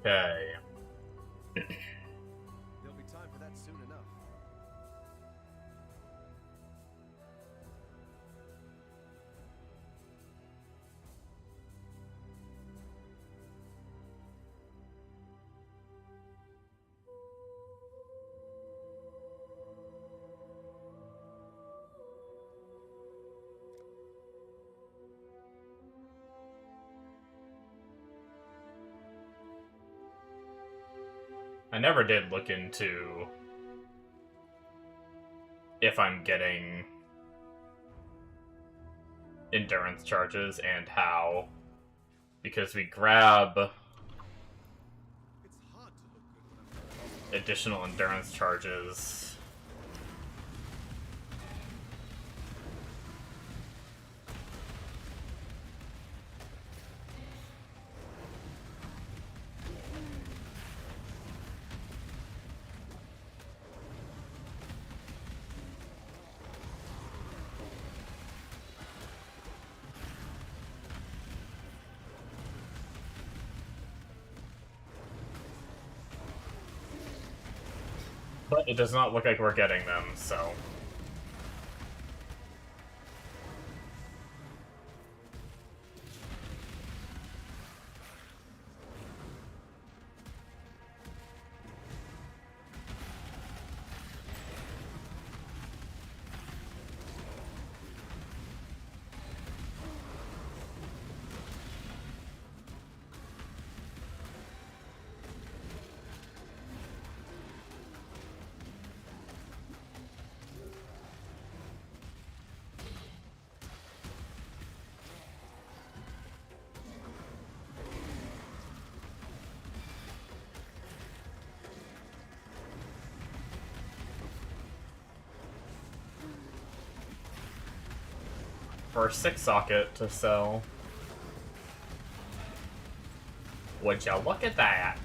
Okay. There'll be time for that soon enough. I never did look into if I'm getting endurance charges and how, because we grab It's hard to look good when I'm additional endurance charges. But it does not look like we're getting them, so... For a 6-socket to sell. Would you look at that?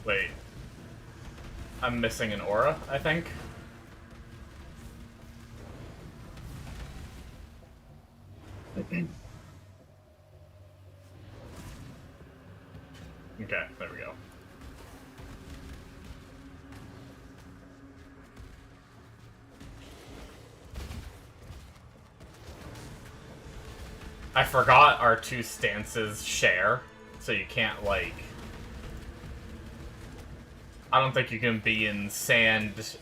Wait. I'm missing an aura, I think. Okay, there we go. I forgot our two stances share, so you can't, like... I don't think you can be in sand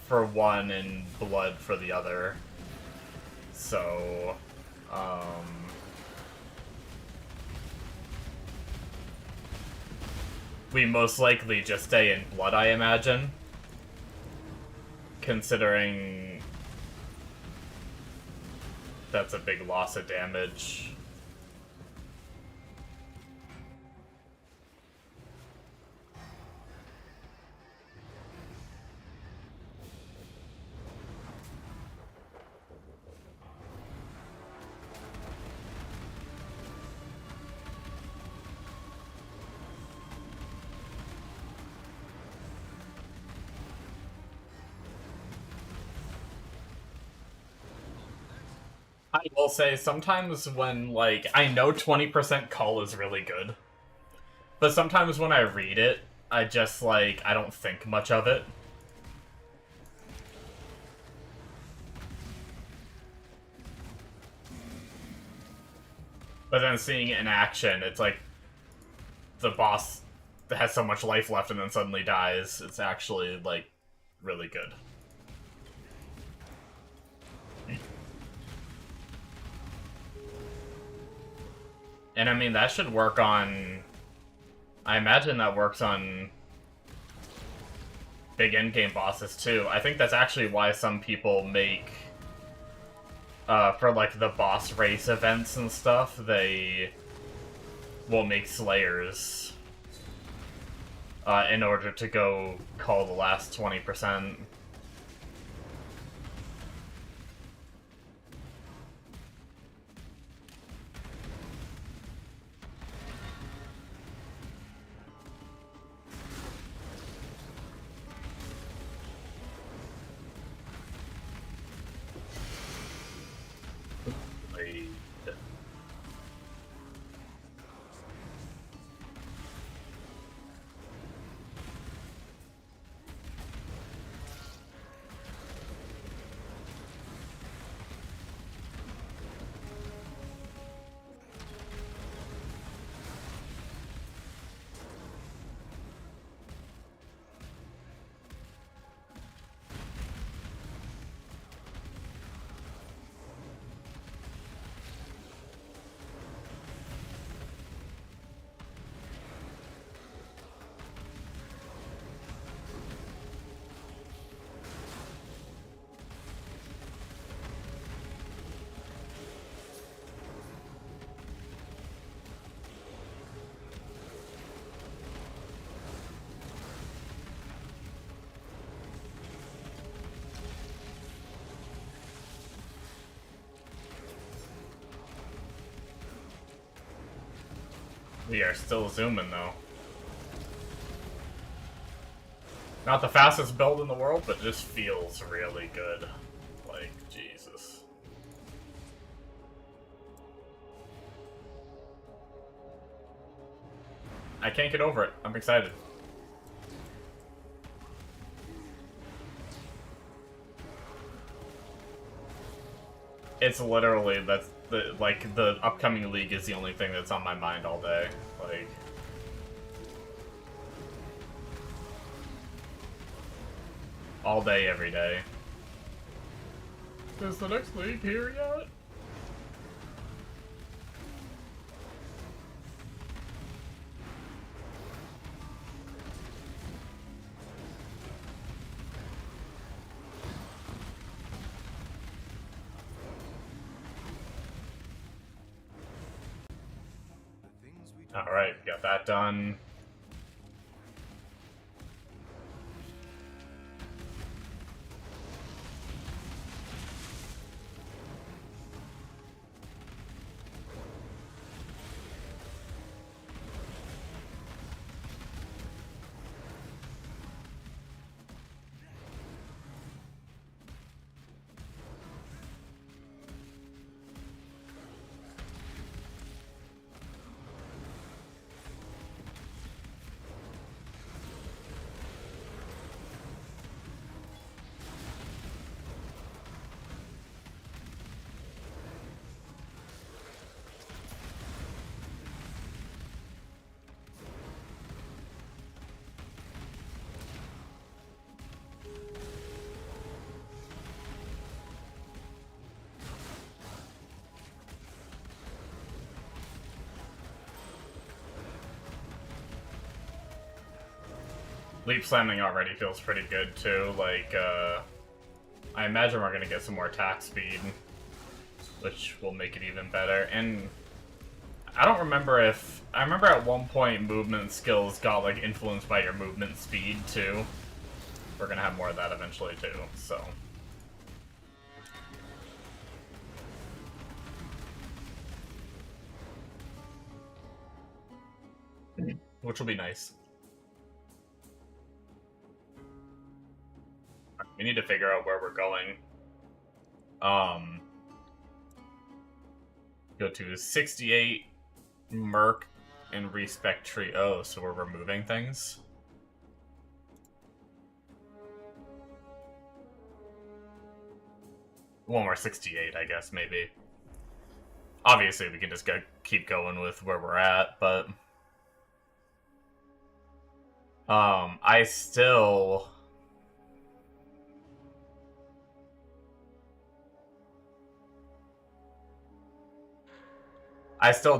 for one and blood for the other. So, we most likely just stay in blood, I imagine. Considering that's a big loss of damage. I will say, sometimes when, like, I know 20% cull is really good, but sometimes when I read it, I just, like, I don't think much of it. But then seeing it in action, it's like, the boss has so much life left and then suddenly dies. It's actually, like, really good. And I mean, that should work on... I imagine that works on big endgame bosses too. I think that's actually why some people make for like the boss race events and stuff, they will make Slayers in order to go call the last 20%. We are still zooming, though. Not the fastest build in the world, but just feels really good. Like, Jesus. I can't get over it. I'm excited. It's literally, that's the, like, the upcoming league is the only thing that's on my mind all day. Like, all day, every day. Is the next league here yet? Alright, we got that done. Leap slamming already feels pretty good too, like, I imagine we're gonna get some more attack speed, which will make it even better, and I don't remember if... I remember at one point movement skills got, like, influenced by your movement speed too. We're gonna have more of that eventually too, so... which will be nice. We need to figure out where we're going. Go to 68, Merc, and Respect Tree. Oh, so we're removing things? When we're 68, I guess, maybe. Obviously, we can just keep going with where we're at, but... I still...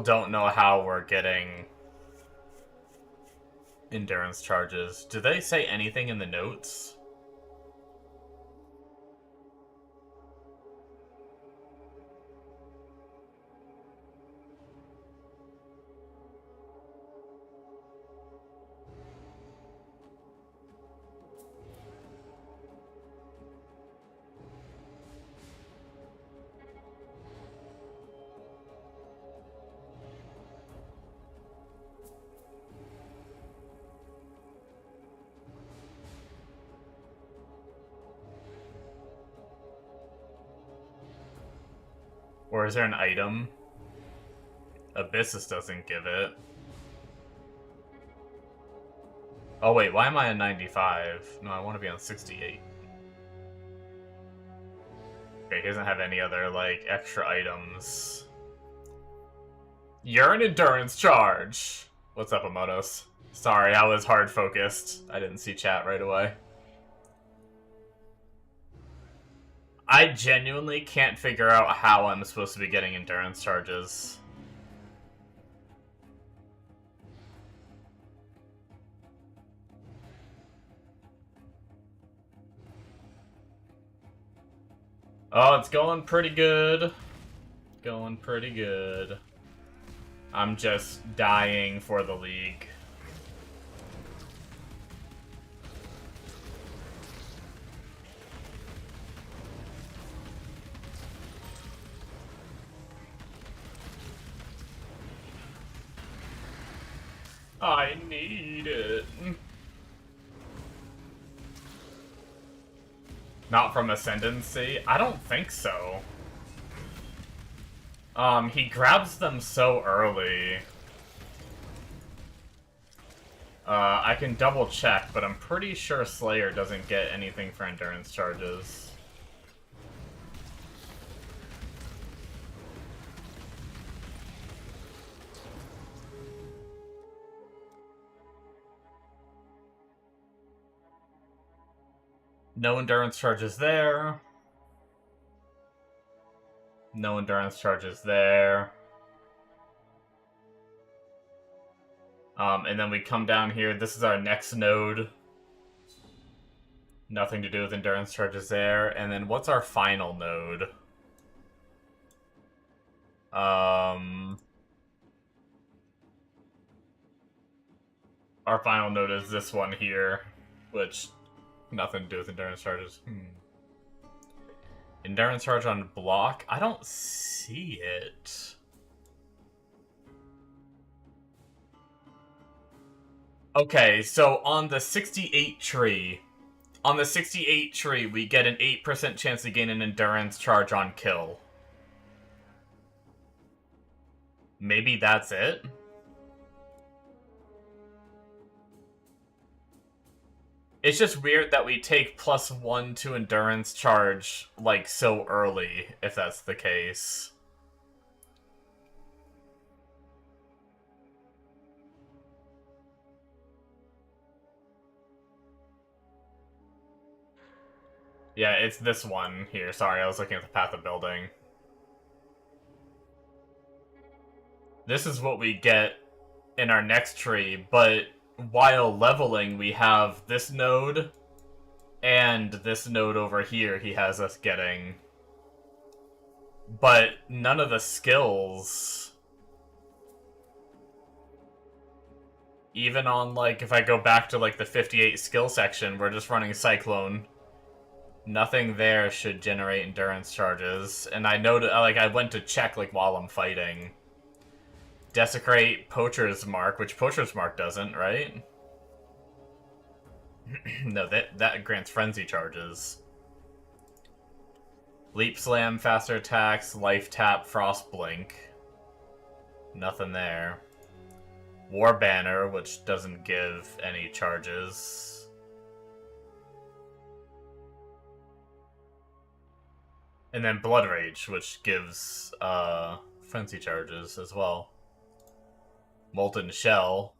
don't know how we're getting endurance charges. Do they say anything in the notes? Or is there an item? Abyssus doesn't give it. Oh wait, why am I on 95? No, I want to be on 68. Okay, he doesn't have any other, like, extra items. You're an endurance charge! What's up, Amotos? Sorry, I was hard focused. I didn't see chat right away. I genuinely can't figure out how I'm supposed to be getting endurance charges. Oh, it's going pretty good. Going pretty good. I'm just dying for the league. I need it. Not from Ascendancy? I don't think so. He grabs them so early. I can double check, but I'm pretty sure Slayer doesn't get anything for endurance charges. No endurance charges there. No endurance charges there. And then we come down here. This is our next node. Nothing to do with endurance charges there. And then what's our final node? Our final node is this one here, which nothing to do with endurance charges. Endurance charge on block? I don't see it. Okay, so on the 68 tree, we get an 8% chance to gain an endurance charge on kill. Maybe that's it? It's just weird that we take +1 to endurance charge, like, so early, if that's the case. Yeah, it's this one here. Sorry, I was looking at the path of building. This is what we get in our next tree, but while leveling, we have this node and this node over here he has us getting. But none of the skills... Even on, like, if I go back to, like, the 58 skill section, we're just running Cyclone. Nothing there should generate endurance charges. And I know, like, I went to check, like, while I'm fighting. Desecrate Poacher's Mark, which Poacher's Mark doesn't, right? No, that grants frenzy charges. Leap Slam, faster attacks, life tap, frost blink. Nothing there. War Banner, which doesn't give any charges. And then Blood Rage, which gives frenzy charges as well. Molten Shell.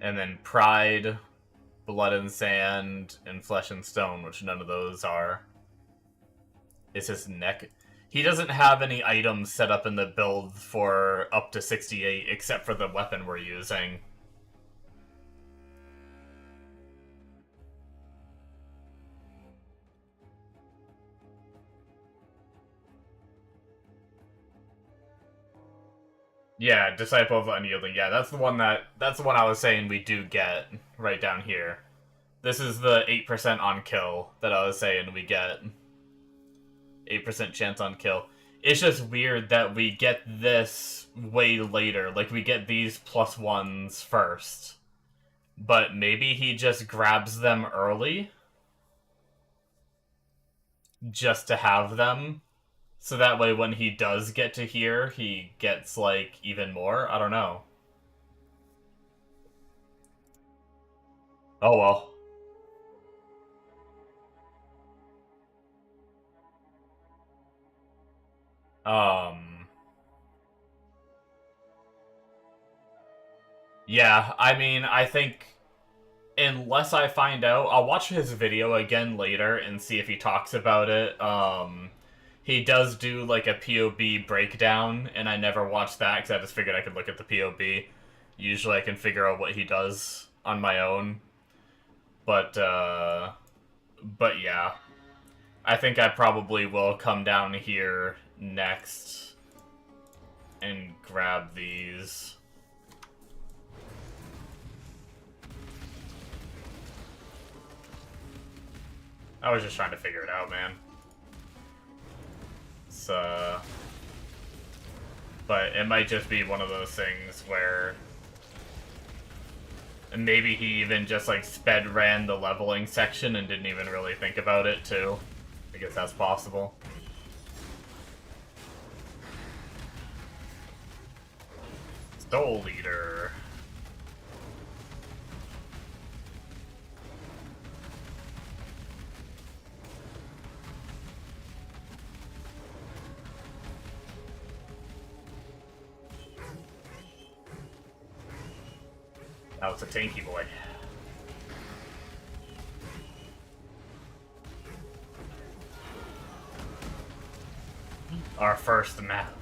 And then Pride, Blood and Sand, and Flesh and Stone, which none of those are. Is his neck... He doesn't have any items set up in the build for up to 68, except for the weapon we're using. Yeah, Disciple of Unyielding. Yeah, that's the one I was saying we do get right down here. This is the 8% on kill that I was saying we get. 8% chance on kill. It's just weird that we get this way later. Like, we get these +1s first. But maybe he just grabs them early? just to have them. So that way when he does get to here, he gets, like, even more? I don't know. Oh well. Um... Yeah, I mean, I think unless I find out, I'll watch his video again later and see if he talks about it. He does do like a POB breakdown, and I never watched that because I just figured I could look at the POB. Usually I can figure out what he does on my own. But, but yeah. I think I probably will come down here next and grab these. I was just trying to figure it out, man. It's, but it might just be one of those things where... And maybe he even just, like, sped ran the leveling section and didn't even really think about it, too. I guess that's possible. Soul Leader. That was a tanky boy. Our first map.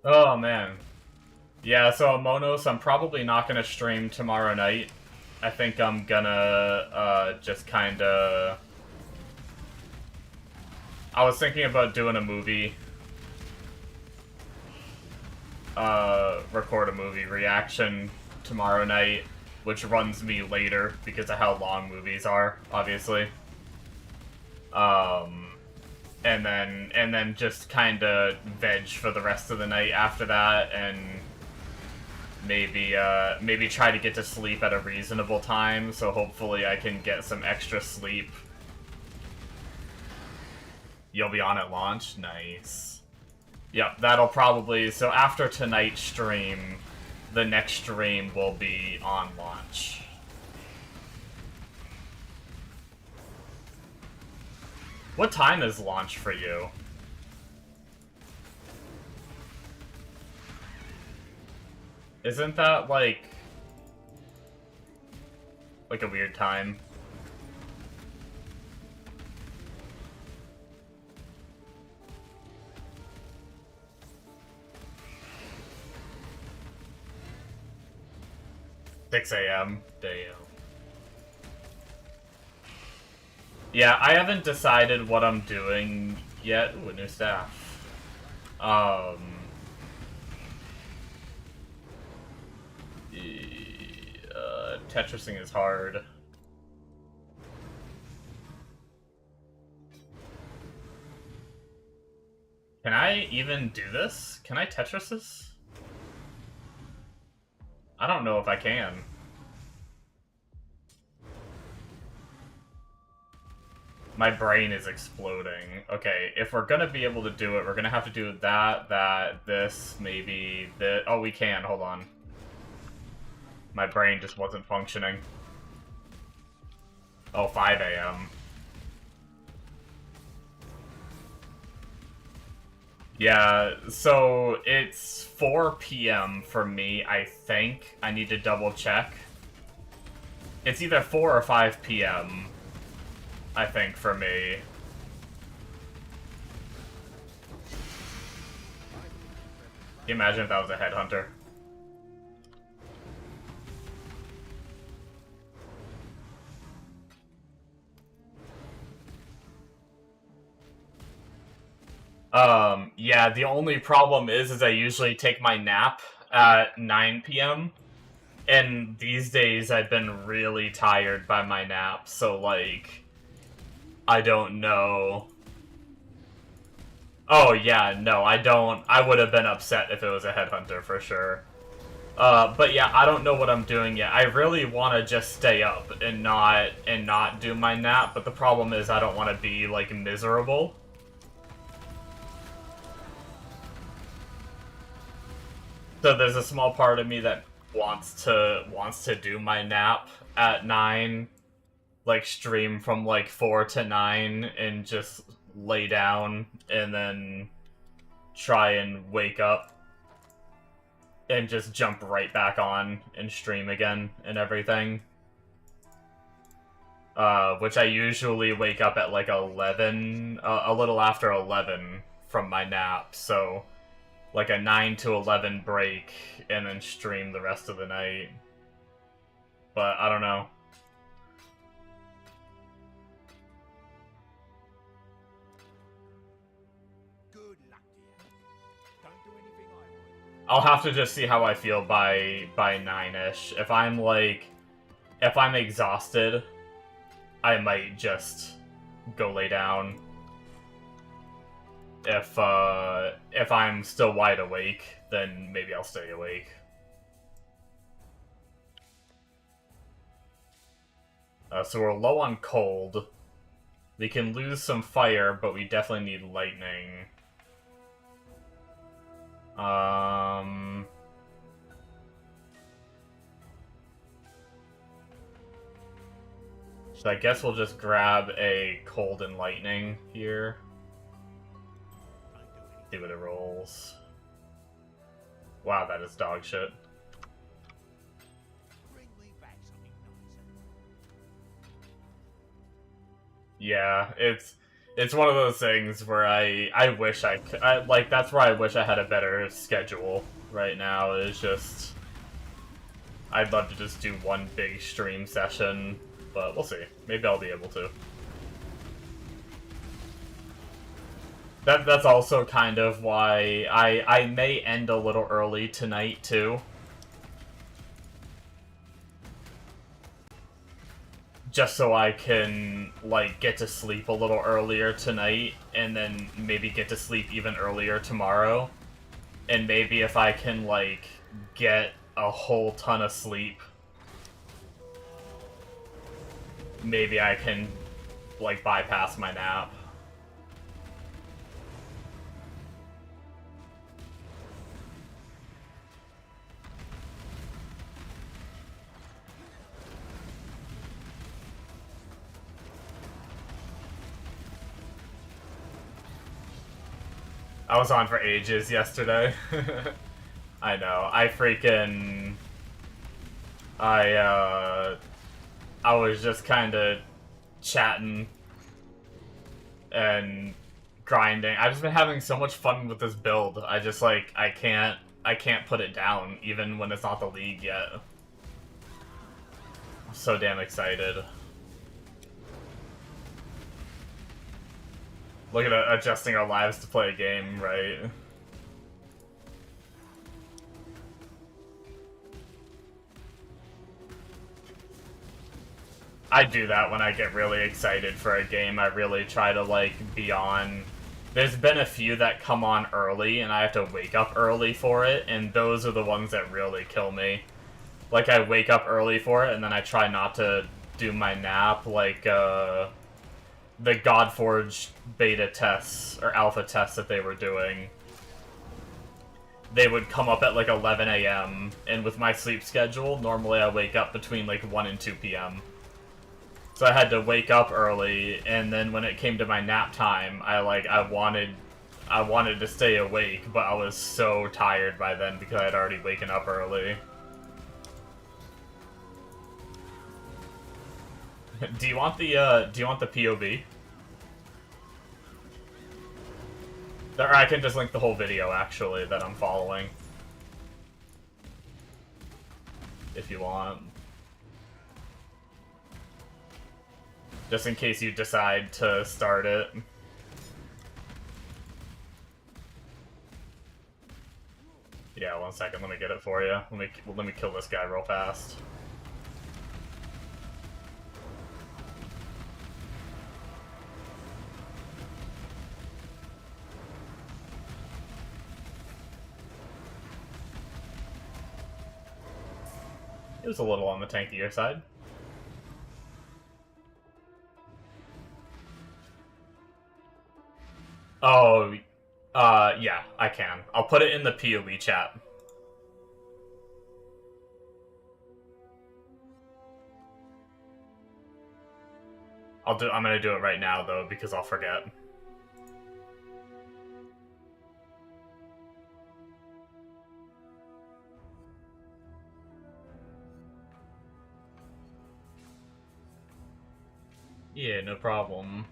Oh, man. Yeah, so Monos, I'm probably not gonna stream tomorrow night. I think I'm gonna, just kinda... I was thinking about doing a movie. Record a movie reaction tomorrow night, which runs me later because of how long movies are, obviously. And then just kinda veg for the rest of the night after that, and maybe try to get to sleep at a reasonable time, so hopefully I can get some extra sleep. You'll be on at launch? Nice. Yep, that'll probably... So after tonight's stream, the next stream will be on launch. What time is launch for you? Isn't that, like a weird time? $6 a.m. Damn. Yeah, I haven't decided what I'm doing yet. Ooh, new staff. Tetrising is hard. Can I even do this? Can I Tetris this? I don't know if I can. My brain is exploding. Okay, if we're gonna be able to do it, we're gonna have to do that, this, maybe this. Oh, we can. Hold on. My brain just wasn't functioning. Oh, 5 a.m. Yeah, so it's 4 p.m. for me, I think. I need to double check. It's either 4 or 5 p.m., I think, for me. Can you imagine if that was a headhunter? Yeah, the only problem is I usually take my nap at 9 p.m. And these days I've been really tired by my nap, so like, I don't know. Oh yeah, no, I don't. I would have been upset if it was a headhunter for sure. But yeah, I don't know what I'm doing yet. I really want to just stay up and not do my nap, but the problem is I don't want to be like miserable. So there's a small part of me that wants to do my nap at 9, like stream from like 4 to 9 and just lay down and then try and wake up and just jump right back on and stream again and everything. Which I usually wake up at like 11, a little after 11 from my nap, so like a 9 to 11 break and then stream the rest of the night. But I don't know. Good luck to you. Don't do anything I would. I'll have to just see how I feel by 9ish. If I'm exhausted, I might just go lay down. If I'm still wide awake, then maybe I'll stay awake. So we're low on cold. We can lose some fire, but we definitely need lightning. So I guess we'll just grab a cold and lightning here. See what it rolls. Wow, that is dog shit. Bring me back something nicer. Yeah, it's one of those things where I wish I could, like, that's where I wish I had a better schedule right now. It's just, I'd love to just do one big stream session, but we'll see. Maybe I'll be able to. That's also kind of why I may end a little early tonight, too. Just so I can, like, get to sleep a little earlier tonight, and then maybe get to sleep even earlier tomorrow. And maybe if I can, like, get a whole ton of sleep, maybe I can, like, bypass my nap. I was on for ages yesterday. I know. I was just kind of chatting and grinding. I've just been having so much fun with this build. I just, like, I can't put it down, even when it's not the league yet. I'm so damn excited. Look at adjusting our lives to play a game, right? I do that when I get really excited for a game. I really try to, like, be on. There's been a few that come on early, and I have to wake up early for it, and those are the ones that really kill me. Like, I wake up early for it, and then I try not to do my nap, like, the Godforge beta tests, or alpha tests that they were doing. They would come up at, like, 11 a.m., and with my sleep schedule, normally I wake up between, like, 1 and 2 p.m. So I had to wake up early, and then when it came to my nap time, I wanted to stay awake, but I was so tired by then because I had already waken up early. Do you want the POV? Or I can just link the whole video, actually, that I'm following. If you want. Just in case you decide to start it. Yeah, 1 second. Let me get it for you. Let me kill this guy real fast. It was a little on the tankier side. Oh, yeah, I can. I'll put it in the PoE chat. I'm gonna do it right now, though, because I'll forget. Yeah, no problem.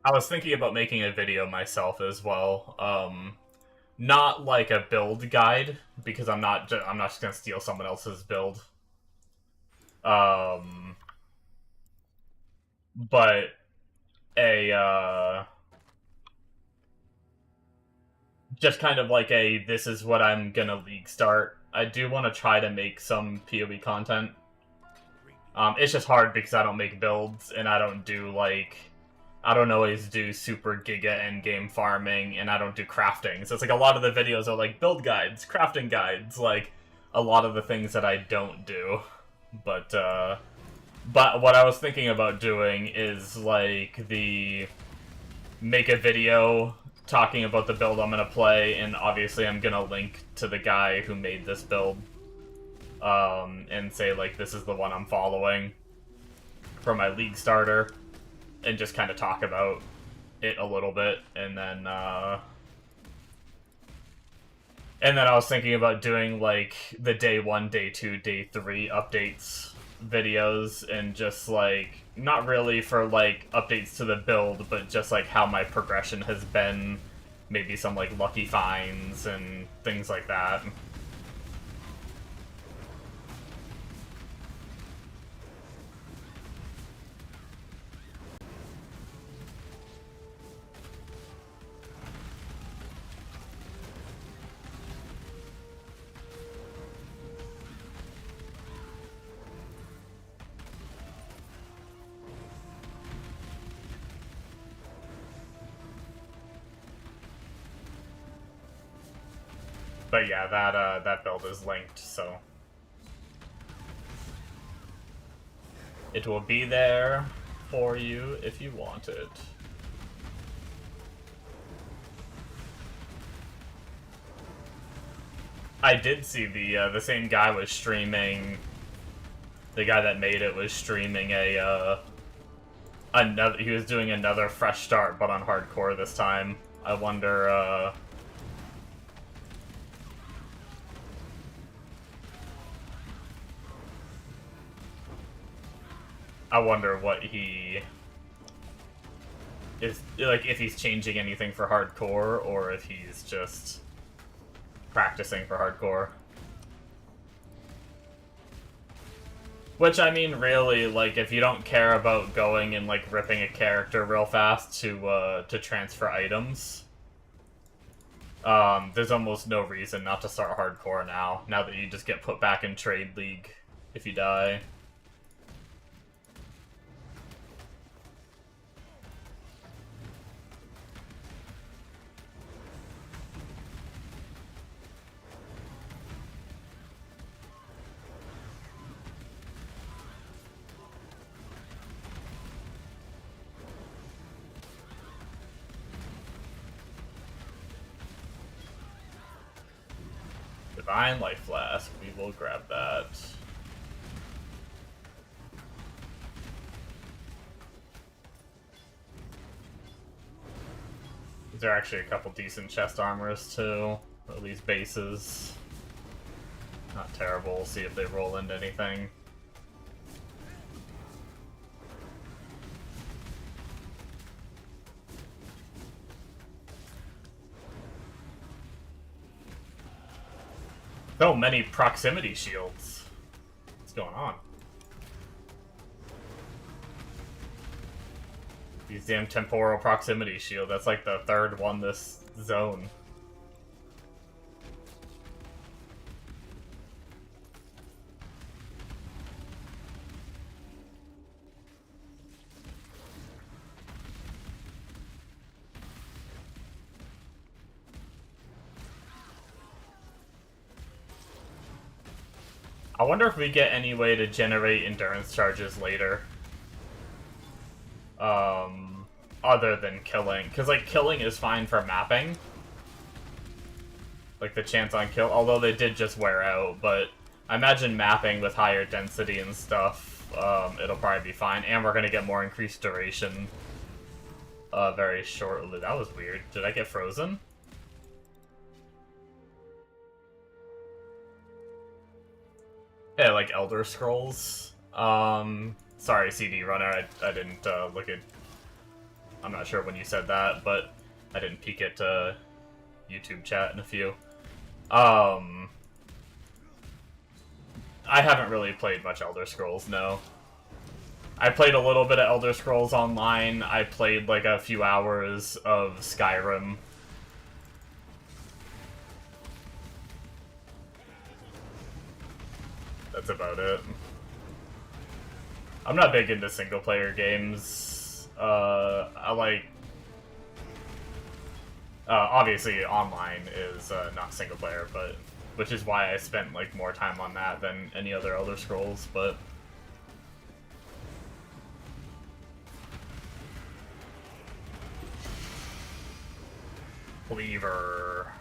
I was thinking about making a video myself as well. Not like a build guide, because I'm not just gonna steal someone else's build. But a just kind of like a this is what I'm gonna league start. I do want to try to make some PoE content. It's just hard because I don't make builds and I don't always do super giga endgame farming, and I don't do crafting. So it's like a lot of the videos are like build guides, crafting guides, like a lot of the things that I don't do. But what I was thinking about doing is like make a video talking about the build I'm gonna play, and obviously I'm gonna link to the guy who made this build, and say like this is the one I'm following for my league starter, and just kind of talk about it a little bit, and then I was thinking about doing like the day 1, day 2, day 3 updates videos, and just like not really for like updates to the build, but just like how my progression has been, maybe some like lucky finds and things like that. But yeah, that build is linked, so it will be there for you if you want it. I did see the same guy was streaming. The guy that made it was streaming another. He was doing another fresh start, but on hardcore this time. I wonder. I wonder what he is like, if he's changing anything for hardcore, or if he's just practicing for hardcore. Which, I mean, really, like, if you don't care about going and, like, ripping a character real fast to transfer items, there's almost no reason not to start hardcore now that you just get put back in Trade League if you die. Divine Life Flask, we will grab that. There are actually a couple decent chest armors too, or at least bases. Not terrible. We'll see if they roll into anything. So many proximity shields. What's going on? These damn temporal proximity shield. That's like the third one this zone. I wonder if we get any way to generate endurance charges later. Other than killing. Because, like, killing is fine for mapping. Like, the chance on kill. Although they did just wear out, but I imagine mapping with higher density and stuff, it'll probably be fine. And we're gonna get more increased duration very shortly. That was weird. Did I get frozen? Yeah, like Elder Scrolls. Sorry, CD Runner, I didn't look at... I'm not sure when you said that, but I didn't peek at YouTube chat in a few. I haven't really played much Elder Scrolls, no. I played a little bit of Elder Scrolls Online. I played like a few hours of Skyrim. That's about it. I'm not big into single-player games. I like... obviously, online is not single-player, but... Which is why I spent, like, more time on that than any other Elder Scrolls, but... Cleaver...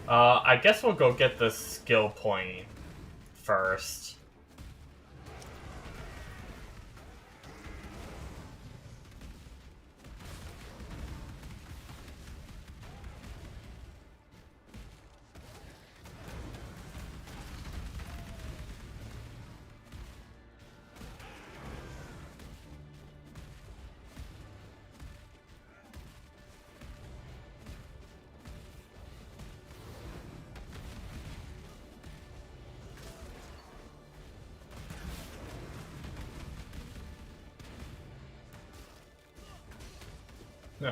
I guess we'll go get the skill point first.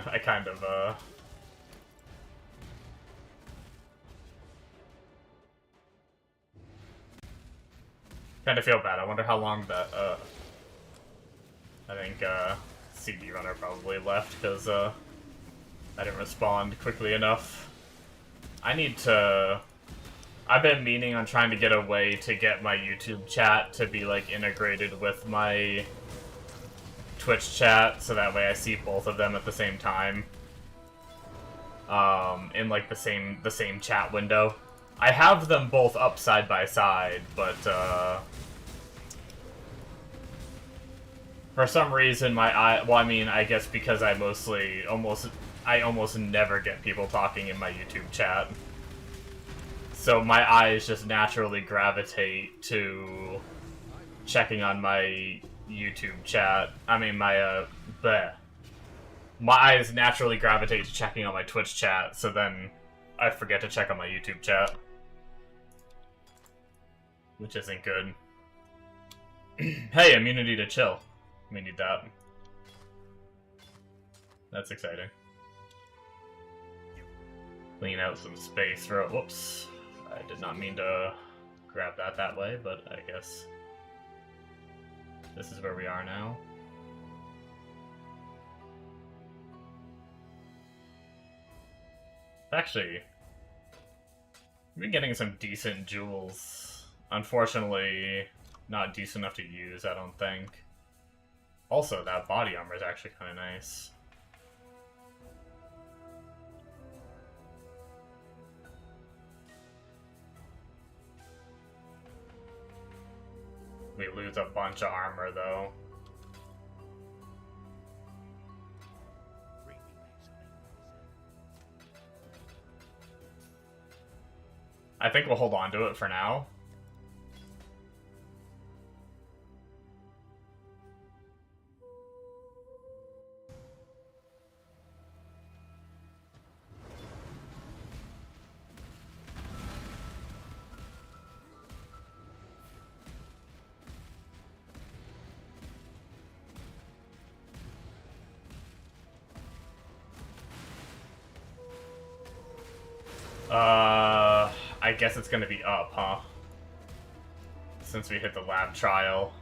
I kind of, feel bad. I wonder how long that, I think, CD Runner probably left, because, I didn't respond quickly enough. I need to... I've been meaning on trying to get a way to get my YouTube chat to be, like, integrated with my Twitch chat, so that way I see both of them at the same time. In, like, the same chat window. I have them both up side by side, but, for some reason well, I mean, I guess because I almost never get people talking in my YouTube chat. So my eyes just naturally gravitate to checking on my YouTube chat. I mean, my eyes naturally gravitate to checking on my Twitch chat, so then I forget to check on my YouTube chat. Which isn't good. Hey, immunity to chill. We need that. That's exciting. Clean out some space for... Whoops. I did not mean to grab that way, but I guess this is where we are now. Actually, we've been getting some decent jewels. Unfortunately, not decent enough to use, I don't think. Also, that body armor is actually kind of nice. We lose a bunch of armor, though. I think we'll hold on to it for now. I guess it's gonna be up, huh? Since we hit the lab trial.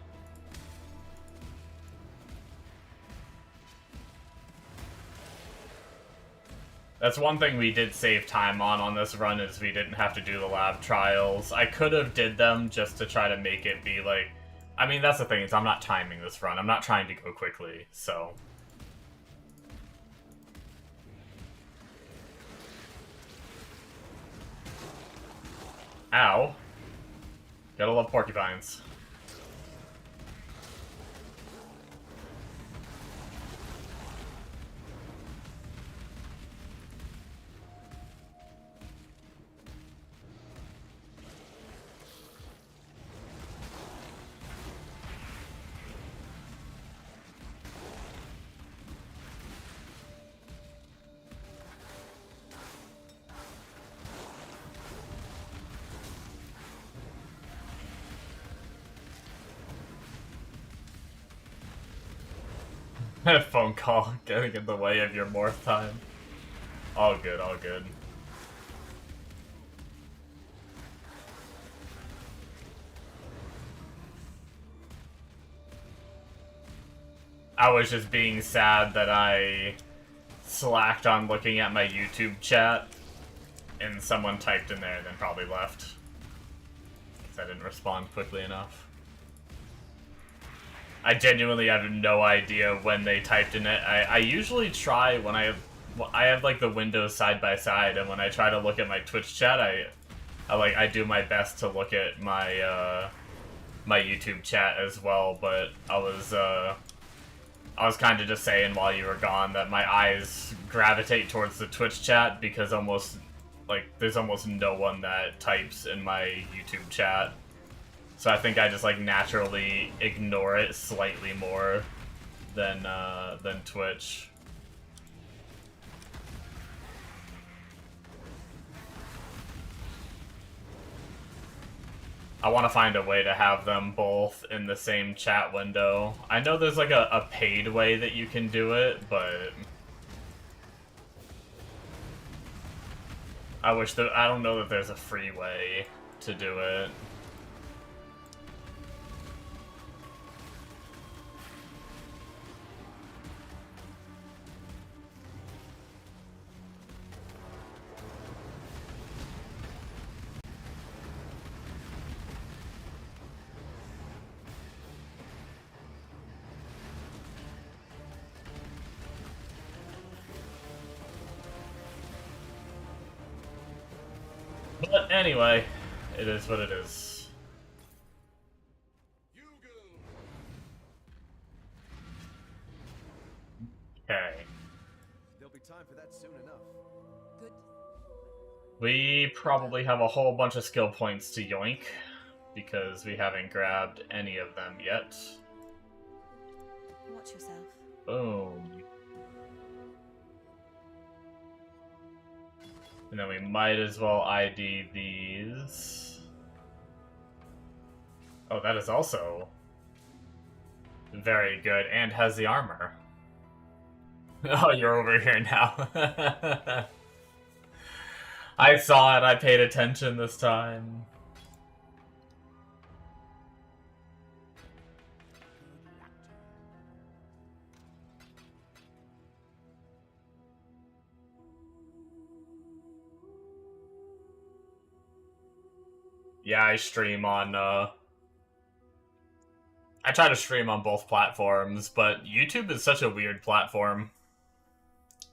That's one thing we did save time on this run, is we didn't have to do the lab trials. I could have did them just to try to make it be like... I mean, that's the thing, is I'm not timing this run. I'm not trying to go quickly, so... Ow. Gotta love porcupines. Phone call getting in the way of your morph time. All good, all good. I was just being sad that I slacked on looking at my YouTube chat and someone typed in there and then probably left. Because I didn't respond quickly enough. I genuinely have no idea when they typed in it. I usually try when I have like the windows side by side, and when I try to look at my Twitch chat, I do my best to look at my my YouTube chat as well. But I was kind of just saying while you were gone that my eyes gravitate towards the Twitch chat because there's almost no one that types in my YouTube chat. So I think I just like naturally ignore it slightly more than Twitch. I want to find a way to have them both in the same chat window. I know there's like a paid way that you can do it, but I don't know that there's a free way to do it. But anyway, it is what it is. Okay. There'll be time for that soon enough. Good. We probably have a whole bunch of skill points to yoink, because we haven't grabbed any of them yet. Watch yourself. Boom. And then we might as well ID these. Oh, that is also very good, and has the armor. Oh, you're over here now. I saw it, I paid attention this time. Yeah, I stream on, I try to stream on both platforms, but YouTube is such a weird platform.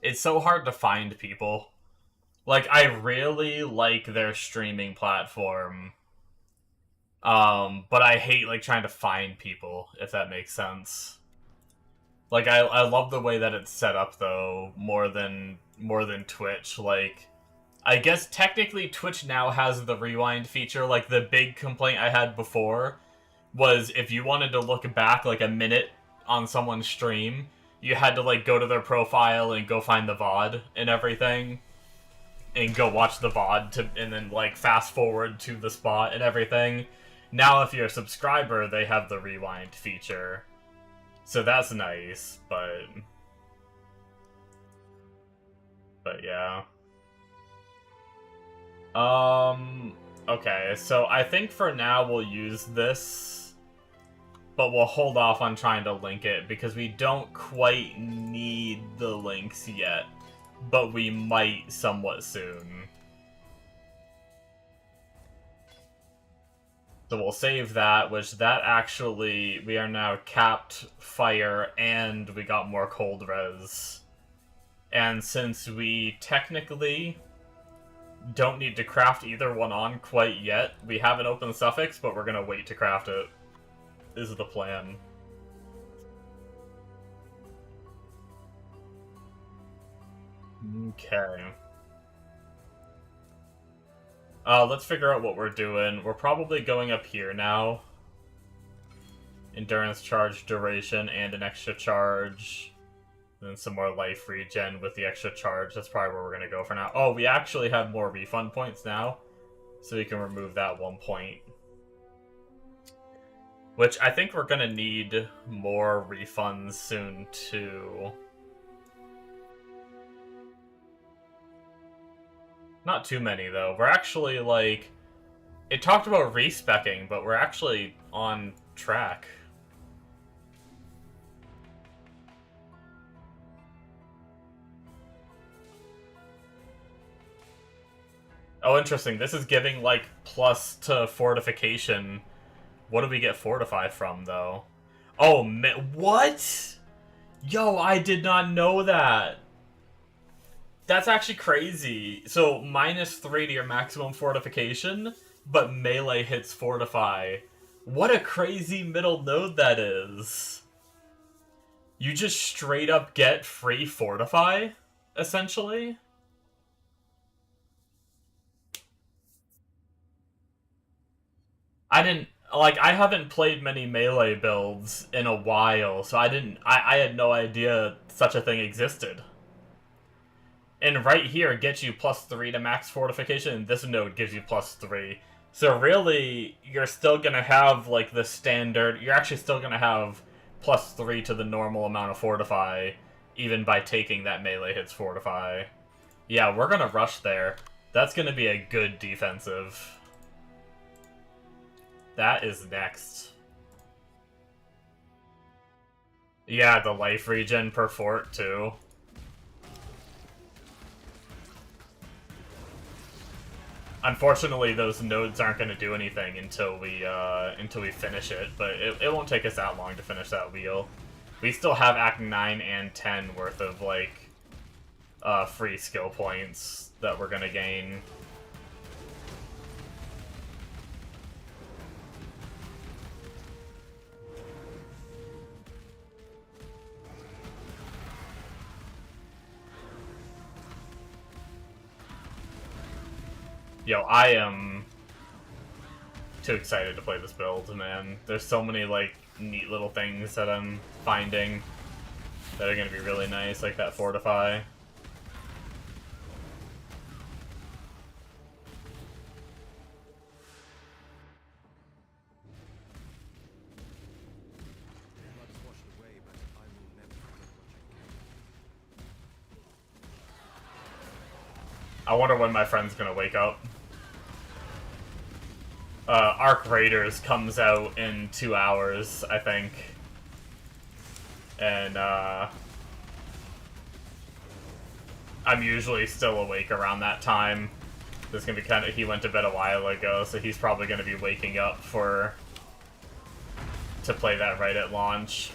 It's so hard to find people. Like, I really like their streaming platform. But I hate, like, trying to find people, if that makes sense. Like, I love the way that it's set up, though, more than Twitch. Like, I guess technically Twitch now has the rewind feature. Like, the big complaint I had before was if you wanted to look back, like, a minute on someone's stream, you had to, like, go to their profile and go find the VOD and everything. And go watch the VOD and then, like, fast forward to the spot and everything. Now, if you're a subscriber, they have the rewind feature. So that's nice, but yeah. Okay, so I think for now we'll use this, but we'll hold off on trying to link it because we don't quite need the links yet, but we might somewhat soon. So we'll save that, which that actually, we are now capped fire and we got more cold res. And since we technically don't need to craft either one on quite yet, we have an open suffix, but we're gonna wait to craft it. This is the plan. Okay. Let's figure out what we're doing. We're probably going up here now. Endurance charge, duration, and an extra charge. And then some more life regen with the extra charge. That's probably where we're going to go for now. Oh, we actually have more refund points now. So we can remove that 1 point. Which I think we're going to need more refunds soon, too. Not too many, though. We're actually, like... It talked about respecking, but we're actually on track. Oh, interesting. This is giving, like, plus to fortification. What do we get fortify from, though? Oh, what? Yo, I did not know that. That's actually crazy. So, -3 to your maximum fortification, but melee hits fortify. What a crazy middle node that is. You just straight up get free fortify, essentially. I haven't played many melee builds in a while, so I had no idea such a thing existed. And right here, it gets you +3 to max fortification, and this node gives you +3. So really, you're still gonna have, like, the standard... You're actually still gonna have +3 to the normal amount of fortify, even by taking that melee hits fortify. Yeah, we're gonna rush there. That's gonna be a good defensive. That is next. Yeah, the life regen per fort, too. Unfortunately, those nodes aren't going to do anything until we finish it, but it won't take us that long to finish that wheel. We still have Act 9 and 10 worth of, like, free skill points that we're going to gain. Yo, I am too excited to play this build, man. There's so many, like, neat little things that I'm finding that are gonna be really nice, like that fortify. I wonder when my friend's gonna wake up. Arc Raiders comes out in 2 hours, I think. And, I'm usually still awake around that time. This is gonna be kind of... He went to bed a while ago, so he's probably gonna be waking up to play that right at launch.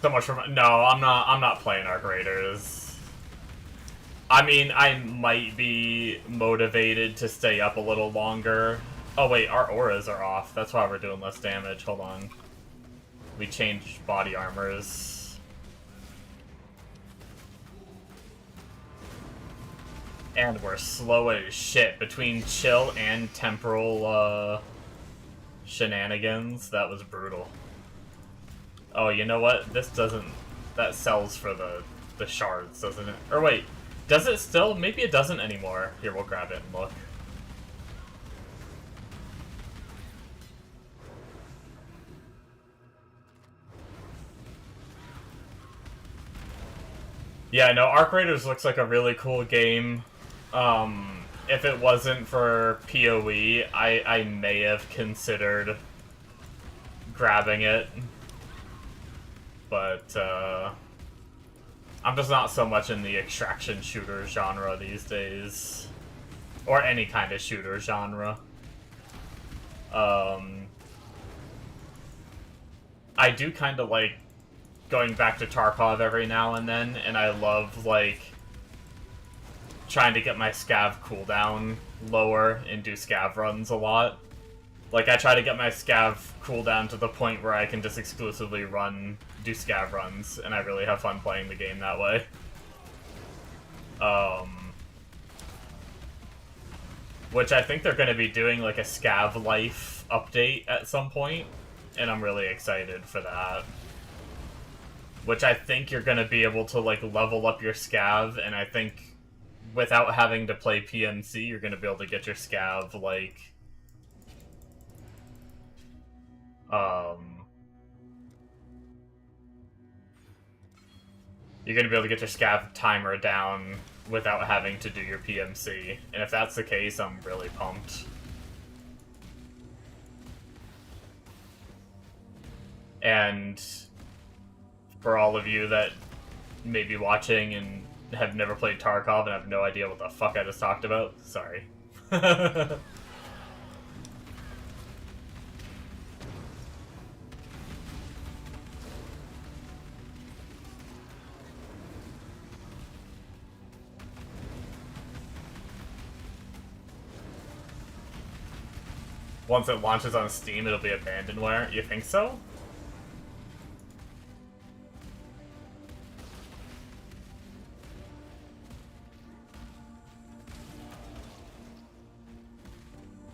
So much for... No, I'm not playing Arc Raiders. I mean, I might be motivated to stay up a little longer. Oh wait, our auras are off. That's why we're doing less damage. Hold on. We changed body armors. And we're slow as shit. Between chill and temporal, shenanigans, that was brutal. Oh, you know what? This doesn't... That sells for the shards, doesn't it? Or wait, does it still? Maybe it doesn't anymore. Here, we'll grab it and look. Yeah, no, Arc Raiders looks like a really cool game. If it wasn't for PoE, I may have considered grabbing it. But, I'm just not so much in the extraction shooter genre these days. Or any kind of shooter genre. I do kind of like going back to Tarkov every now and then, and I love, like, trying to get my scav cooldown lower and do scav runs a lot. Like, I try to get my scav cooldown to the point where I can just exclusively do scav runs, and I really have fun playing the game that way. Which I think they're going to be doing, like, a scav life update at some point, and I'm really excited for that. Which I think you're going to be able to, like, level up your scav, and I think without having to play PMC, you're going to be able to get your scav, like... You're going to be able to get your scav timer down without having to do your PMC. And if that's the case, I'm really pumped. And for all of you that may be watching and have never played Tarkov and have no idea what the fuck I just talked about, sorry. Once it launches on Steam, it'll be abandonware. You think so?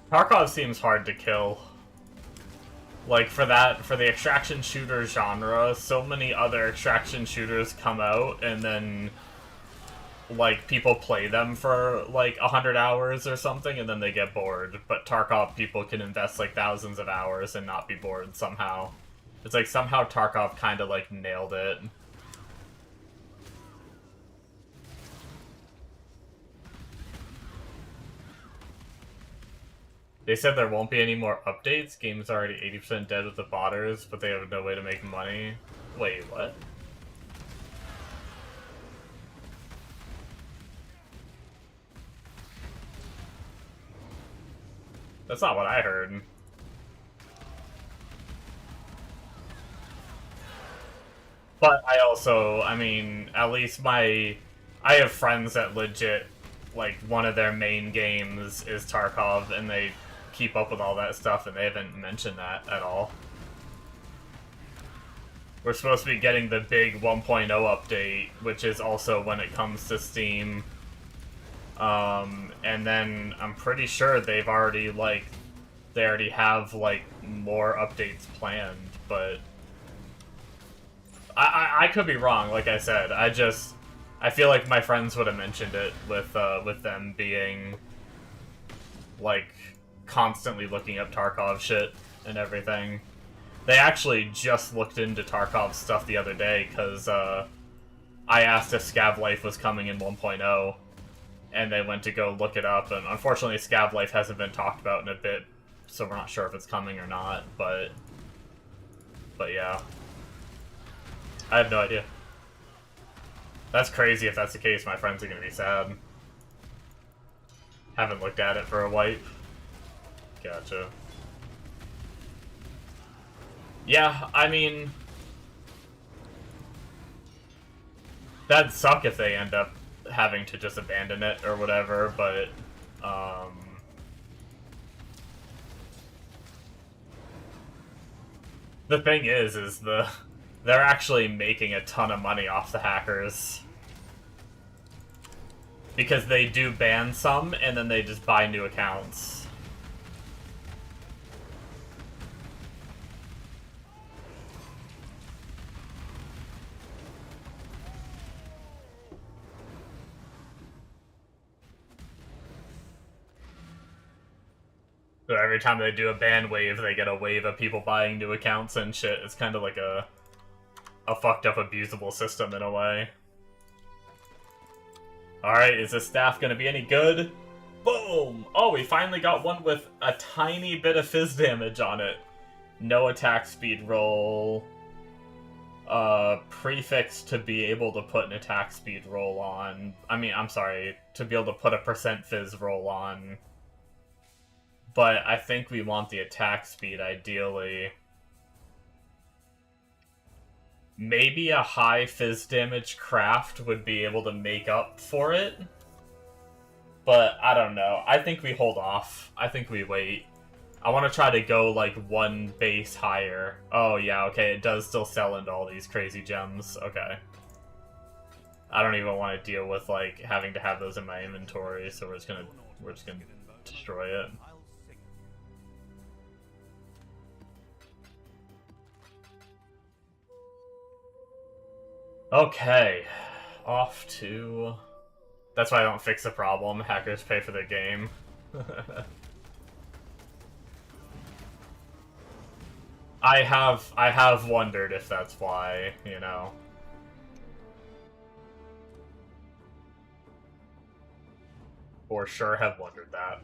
Tarkov seems hard to kill. Like, for the extraction shooter genre, so many other extraction shooters come out, and then, like, people play them for, like, 100 hours or something, and then they get bored. But Tarkov people can invest, like, thousands of hours and not be bored somehow. It's like, somehow Tarkov kind of, like, nailed it. They said there won't be any more updates. Game's already 80% dead with the botters, but they have no way to make money. Wait, what? That's not what I heard. But I also, I mean, at least I have friends that legit, like, one of their main games is Tarkov, and they keep up with all that stuff, and they haven't mentioned that at all. We're supposed to be getting the big 1.0 update, which is also when it comes to Steam. And then I'm pretty sure they already have, like, more updates planned, but I could be wrong, like I said. I feel like my friends would have mentioned it with them being, like, constantly looking up Tarkov shit and everything. They actually just looked into Tarkov stuff the other day, because I asked if Scav Life was coming in 1.0, and they went to go look it up, and unfortunately Scav Life hasn't been talked about in a bit, so we're not sure if it's coming or not, but yeah. I have no idea. That's crazy if that's the case. My friends are gonna be sad. Haven't looked at it for a wipe. Gotcha. Yeah, I mean, that'd suck if they end up having to just abandon it or whatever, but, The thing is they're actually making a ton of money off the hackers. Because they do ban some, and then they just buy new accounts. So every time they do a ban wave, they get a wave of people buying new accounts and shit. It's kind of like a fucked up, abusable system in a way. Alright, is this staff gonna be any good? Boom! Oh, we finally got one with a tiny bit of fizz damage on it. No attack speed roll. Prefix to be able to put an attack speed roll on. I mean, I'm sorry, to be able to put a % fizz roll on. But I think we want the attack speed, ideally. Maybe a high fizz damage craft would be able to make up for it. But I don't know. I think we hold off. I think we wait. I want to try to go like one base higher. Oh yeah, okay, it does still sell into all these crazy gems. Okay. I don't even want to deal with like having to have those in my inventory, so we're just gonna destroy it. Okay, off to... That's why I don't fix the problem. Hackers pay for their game. I have wondered if that's why, you know. For sure have wondered that.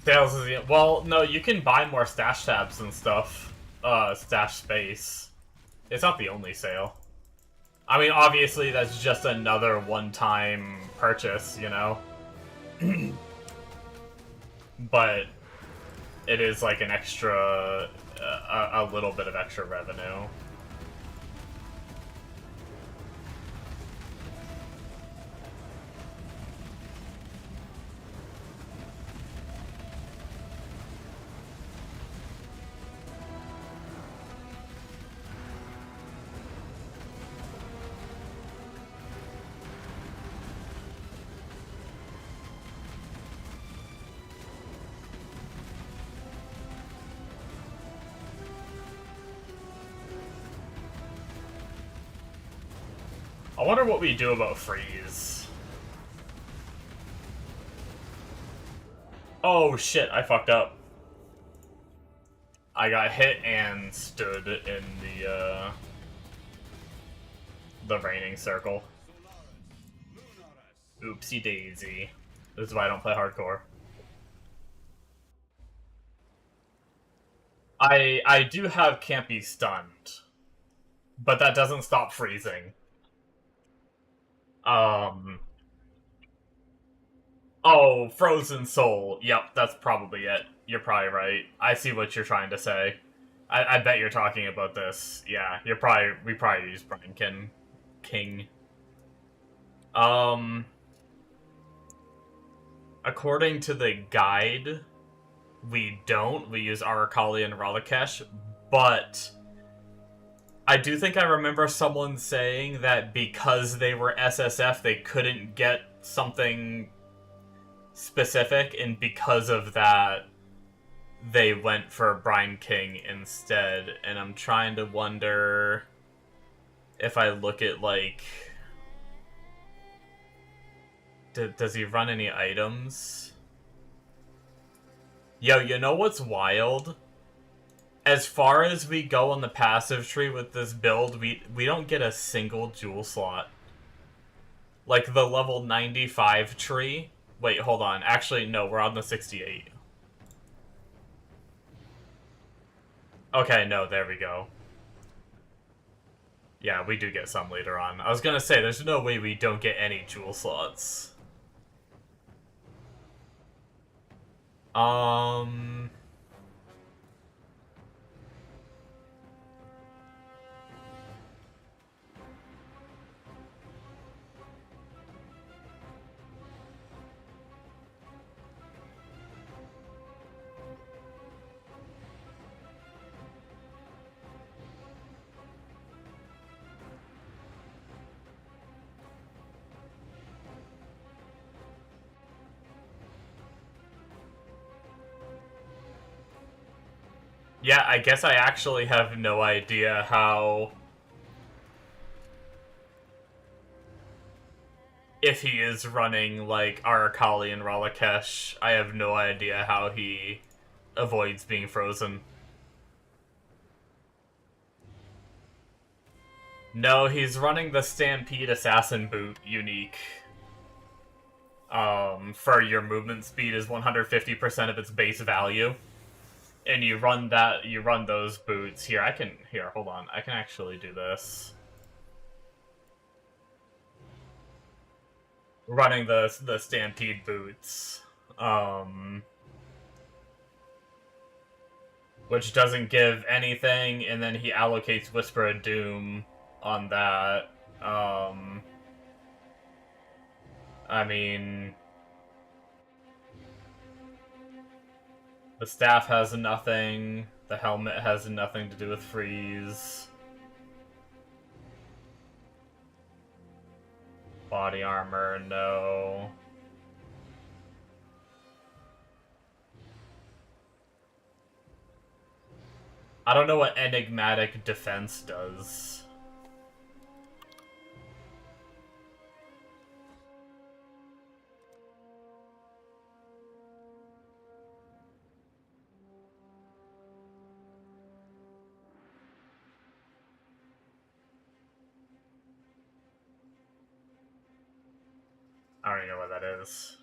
Sales is... Well, no, you can buy more stash tabs and stuff. Stash space. It's not the only sale. I mean, obviously, that's just another one-time purchase, you know? But it is like an extra... a little bit of extra revenue. I wonder what we do about freeze. Oh shit, I fucked up. I got hit and stood in the raining circle. Oopsie daisy. This is why I don't play hardcore. I do have can't be stunned, but that doesn't stop freezing. Oh, Frozen Soul. Yep, that's probably it. You're probably right. I see what you're trying to say. I bet you're talking about this. Yeah, we probably use Brian King. According to the guide, we don't. We use Arakali and Ralakesh, but I do think I remember someone saying that because they were SSF, they couldn't get something specific, and because of that, they went for Brine King instead. And I'm trying to wonder if I look at, like... does he run any items? Yo, you know what's wild? As far as we go on the passive tree with this build, we don't get a single jewel slot. Like, the level 95 tree... Wait, hold on. Actually, no, we're on the 68. Okay, no, there we go. Yeah, we do get some later on. I was gonna say, there's no way we don't get any jewel slots. Um... Yeah, I guess I actually have no idea how... If he is running, like, Arakali and Ralakesh, I have no idea how he avoids being frozen. No, he's running the Stampede Assassin Boot unique. For your movement speed is 150% of its base value. And you run those boots. Here, hold on. I can actually do this. Running the Stampede boots. Which doesn't give anything, and then he allocates Whisper of Doom on that. I mean... The staff has nothing. The helmet has nothing to do with freeze. Body armor, no. I don't know what enigmatic defense does. I don't even know what that is.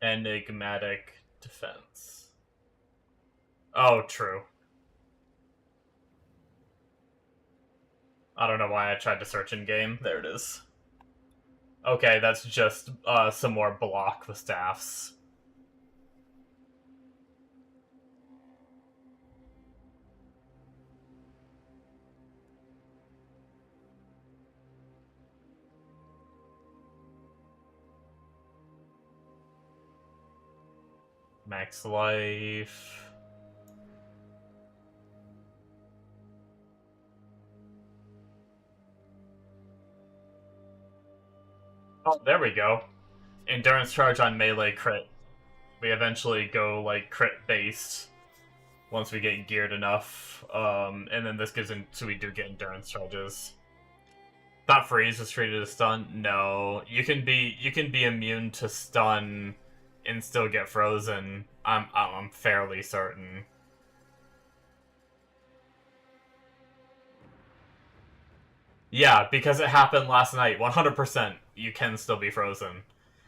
Enigmatic defense. Oh, true. I don't know why I tried to search in game. There it is. Okay, that's just some more block with staffs. Max life. Oh, there we go. Endurance charge on melee crit. We eventually go, like, crit based once we get geared enough. And then this gives so we do get endurance charges. Thought freeze was treated as stun. No, you can be immune to stun and still get frozen. I'm fairly certain. Yeah, because it happened last night. 100%, you can still be frozen.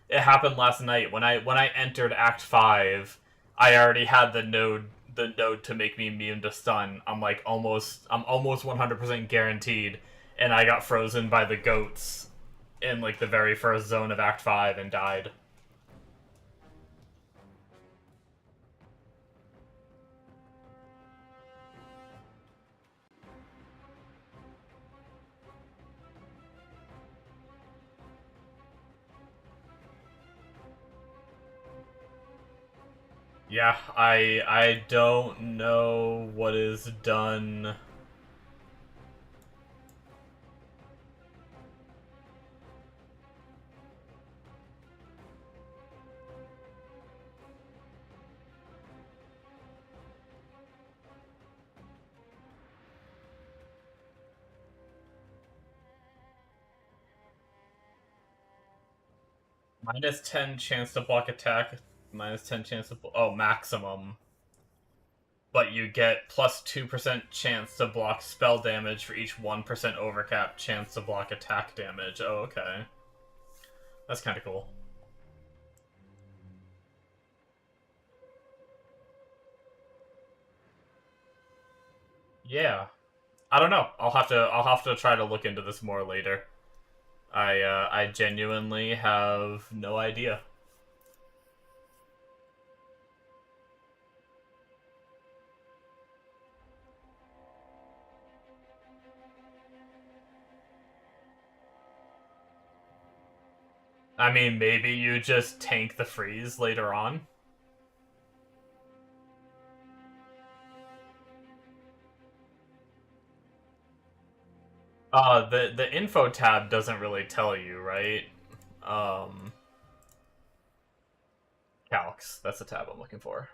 It happened last night when I entered Act 5. I already had the node to make me immune to stun. I'm almost 100% guaranteed, and I got frozen by the goats in like the very first zone of Act 5 and died. Yeah, I don't know what is done. Minus 10 chance to block attack, minus 10 chance to oh, maximum. but you get plus 2% chance to block spell damage for each 1% overcap chance to block attack damage. Oh, okay. That's kind of cool. Yeah. I don't know. I'll have to try to look into this more later. I genuinely have no idea. I mean, maybe you just tank the freeze later on. The info tab doesn't really tell you, right? Calcs, that's the tab I'm looking for.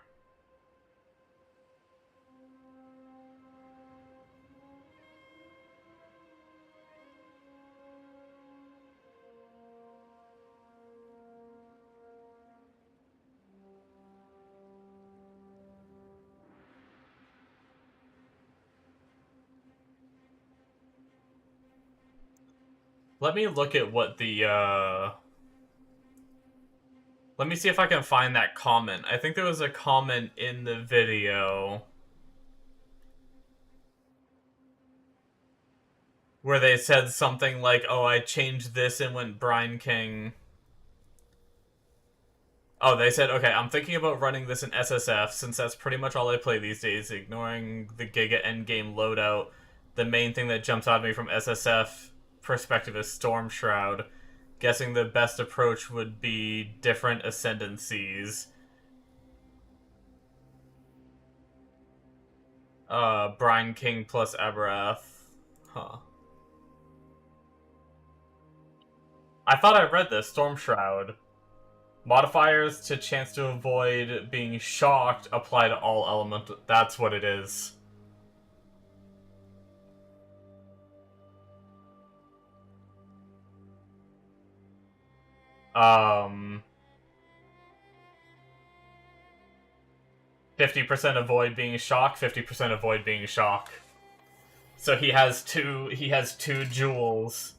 Let me look at what the, Let me see if I can find that comment. I think there was a comment in the video where they said something like, oh, I changed this and went Brine King. Oh, they said, okay, I'm thinking about running this in SSF, since that's pretty much all I play these days, ignoring the Giga endgame loadout. The main thing that jumps out at me from SSF perspective is Storm Shroud. Guessing the best approach would be different ascendancies. Brine King plus Abrath. Huh. I thought I read this. Storm Shroud. Modifiers to chance to avoid being shocked apply to all elemental. That's what it is. 50% avoid being shocked, 50% avoid being shocked. So he has two jewels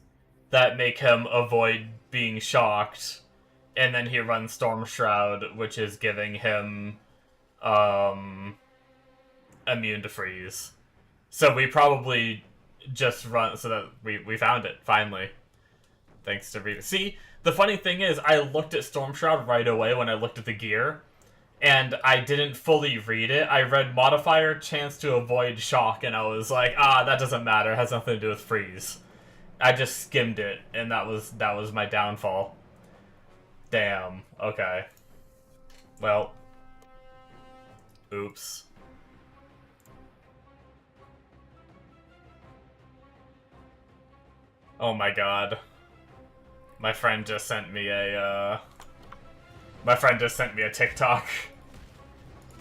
that make him avoid being shocked. And then he runs Storm Shroud, which is giving him immune to freeze. So we probably just run so that we found it, finally. Thanks to Rita. See, the funny thing is, I looked at Storm Shroud right away when I looked at the gear, and I didn't fully read it. I read modifier chance to avoid shock, and I was like, that doesn't matter. It has nothing to do with freeze. I just skimmed it, and that was my downfall. Damn. Okay. Well. Oops. Oh my god. My friend just sent me a, TikTok.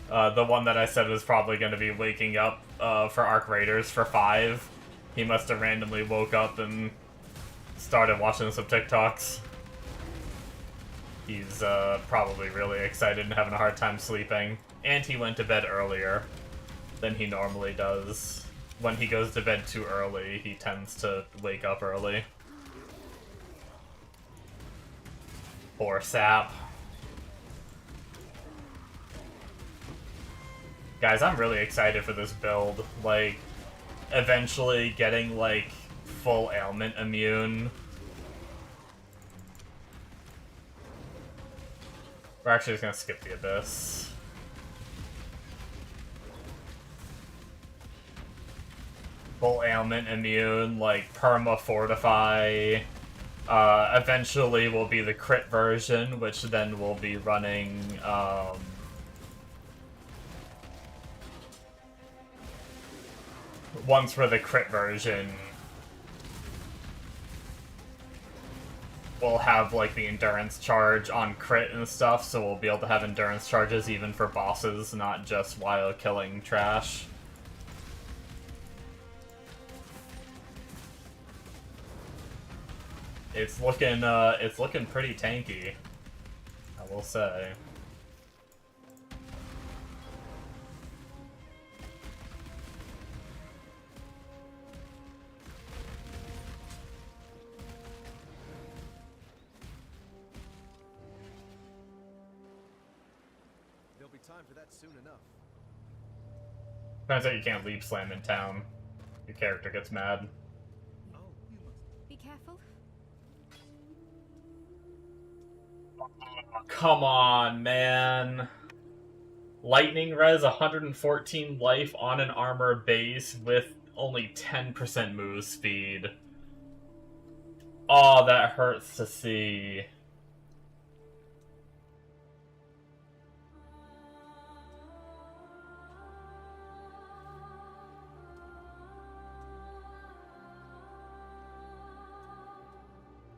The one that I said was probably going to be waking up, for Arc Raiders for 5. He must have randomly woke up and started watching some TikToks. He's, probably really excited and having a hard time sleeping. And he went to bed earlier than he normally does. When he goes to bed too early, he tends to wake up early. Poor sap. Guys, I'm really excited for this build. Like, eventually getting, like, full ailment immune. We're actually just gonna skip the Abyss. Full ailment immune, like, perma fortify. Eventually will be the crit version, which then will be running, once for the crit version, we'll have, like, the endurance charge on crit and stuff, so we'll be able to have endurance charges even for bosses, not just while killing trash. It's looking pretty tanky, I will say. time for that soon enough. Turns out you can't leap slam in town. Your character gets mad. Oh, you must. Be careful. Come on, man. Lightning res 114 life on an armor base with only 10% move speed. Oh, that hurts to see.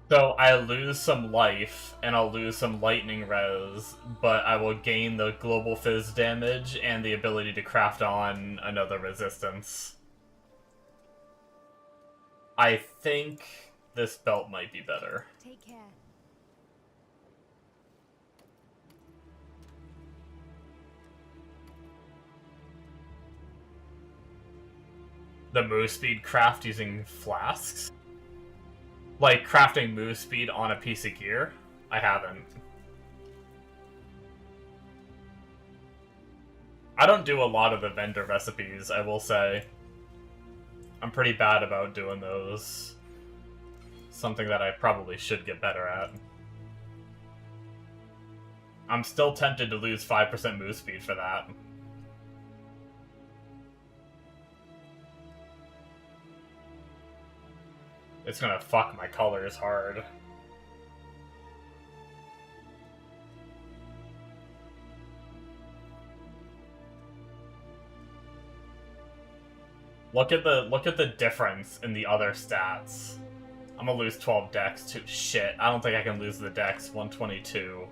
So I lose some life, and I'll lose some lightning res, but I will gain the global fizz damage and the ability to craft on another resistance. I think this belt might be better. Take care. The move speed craft using flasks? Like, crafting move speed on a piece of gear? I haven't. I don't do a lot of the vendor recipes, I will say. I'm pretty bad about doing those. Something that I probably should get better at. I'm still tempted to lose 5% move speed for that. It's gonna fuck my colors hard. Look at the difference in the other stats. I'm gonna lose 12 dex too. Shit, I don't think I can lose the dex. 122.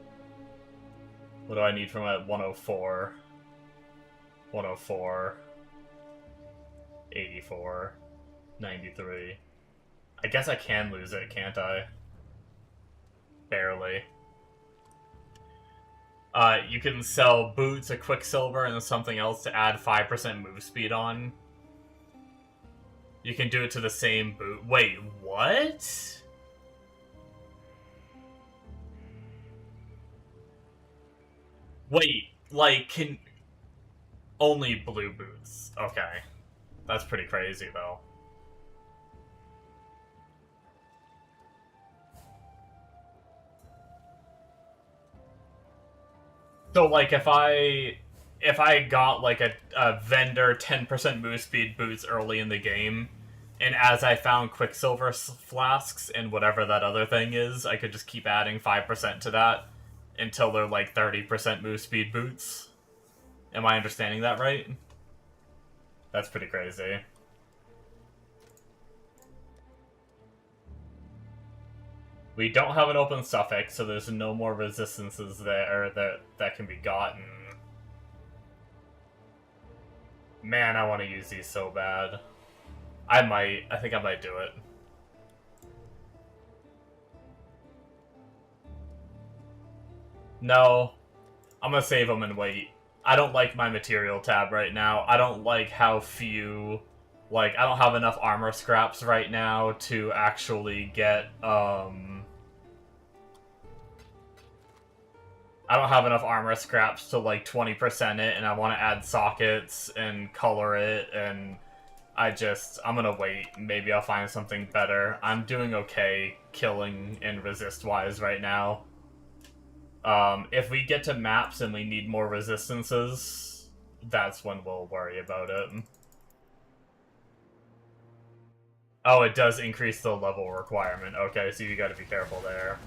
What do I need from it? 104. 104. 84. 93. I guess I can lose it, can't I? Barely. You can sell boots, a quicksilver, and then something else to add 5% move speed on. You can do it to the same boot. Wait, what? Wait, like, can... Only blue boots. Okay. That's pretty crazy, though. So, like, if I got, like, a vendor 10% move speed boots early in the game, and as I found Quicksilver flasks and whatever that other thing is, I could just keep adding 5% to that until they're, like, 30% move speed boots. Am I understanding that right? That's pretty crazy. We don't have an open suffix, so there's no more resistances there that can be gotten. Man, I want to use these so bad. I think I might do it. No. I'm gonna save them and wait. I don't like my material tab right now. I don't like how few... Like, I don't have enough armor scraps right now to actually get, I don't have enough armor scraps to, like, 20% it, and I want to add sockets and color it, and I'm gonna wait. Maybe I'll find something better. I'm doing okay killing and resist-wise right now. If we get to maps and we need more resistances, that's when we'll worry about it. Oh, it does increase the level requirement. Okay, so you gotta be careful there.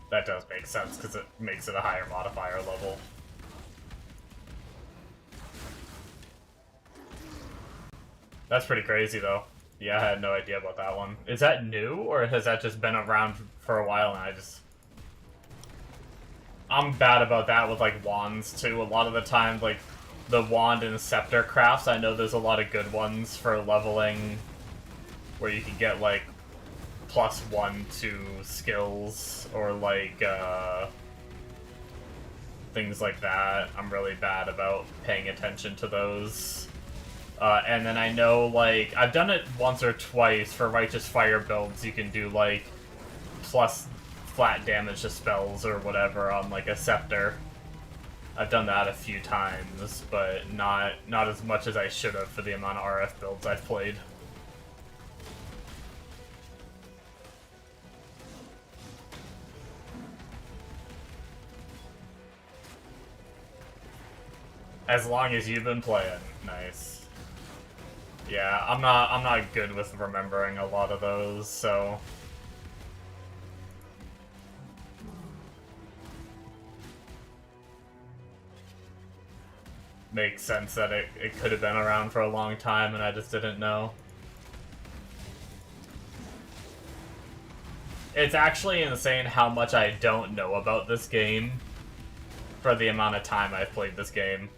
That does make sense, because it makes it a higher modifier level. That's pretty crazy, though. Yeah, I had no idea about that one. Is that new, or has that just been around for a while and I'm bad about that with, like, wands, too. A lot of the time, like, the wand and scepter crafts, I know there's a lot of good ones for leveling where you can get, like, +1 to skills, or, like, things like that. I'm really bad about paying attention to those. And then I know, like, I've done it once or twice for Righteous Fire builds. You can do, like, plus flat damage to spells or whatever on, like, a Scepter. I've done that a few times, but not as much as I should have for the amount of RF builds I've played. As long as you've been playing. Nice. Yeah, I'm not good with remembering a lot of those, so makes sense that it could have been around for a long time and I just didn't know. It's actually insane how much I don't know about this game for the amount of time I've played this game.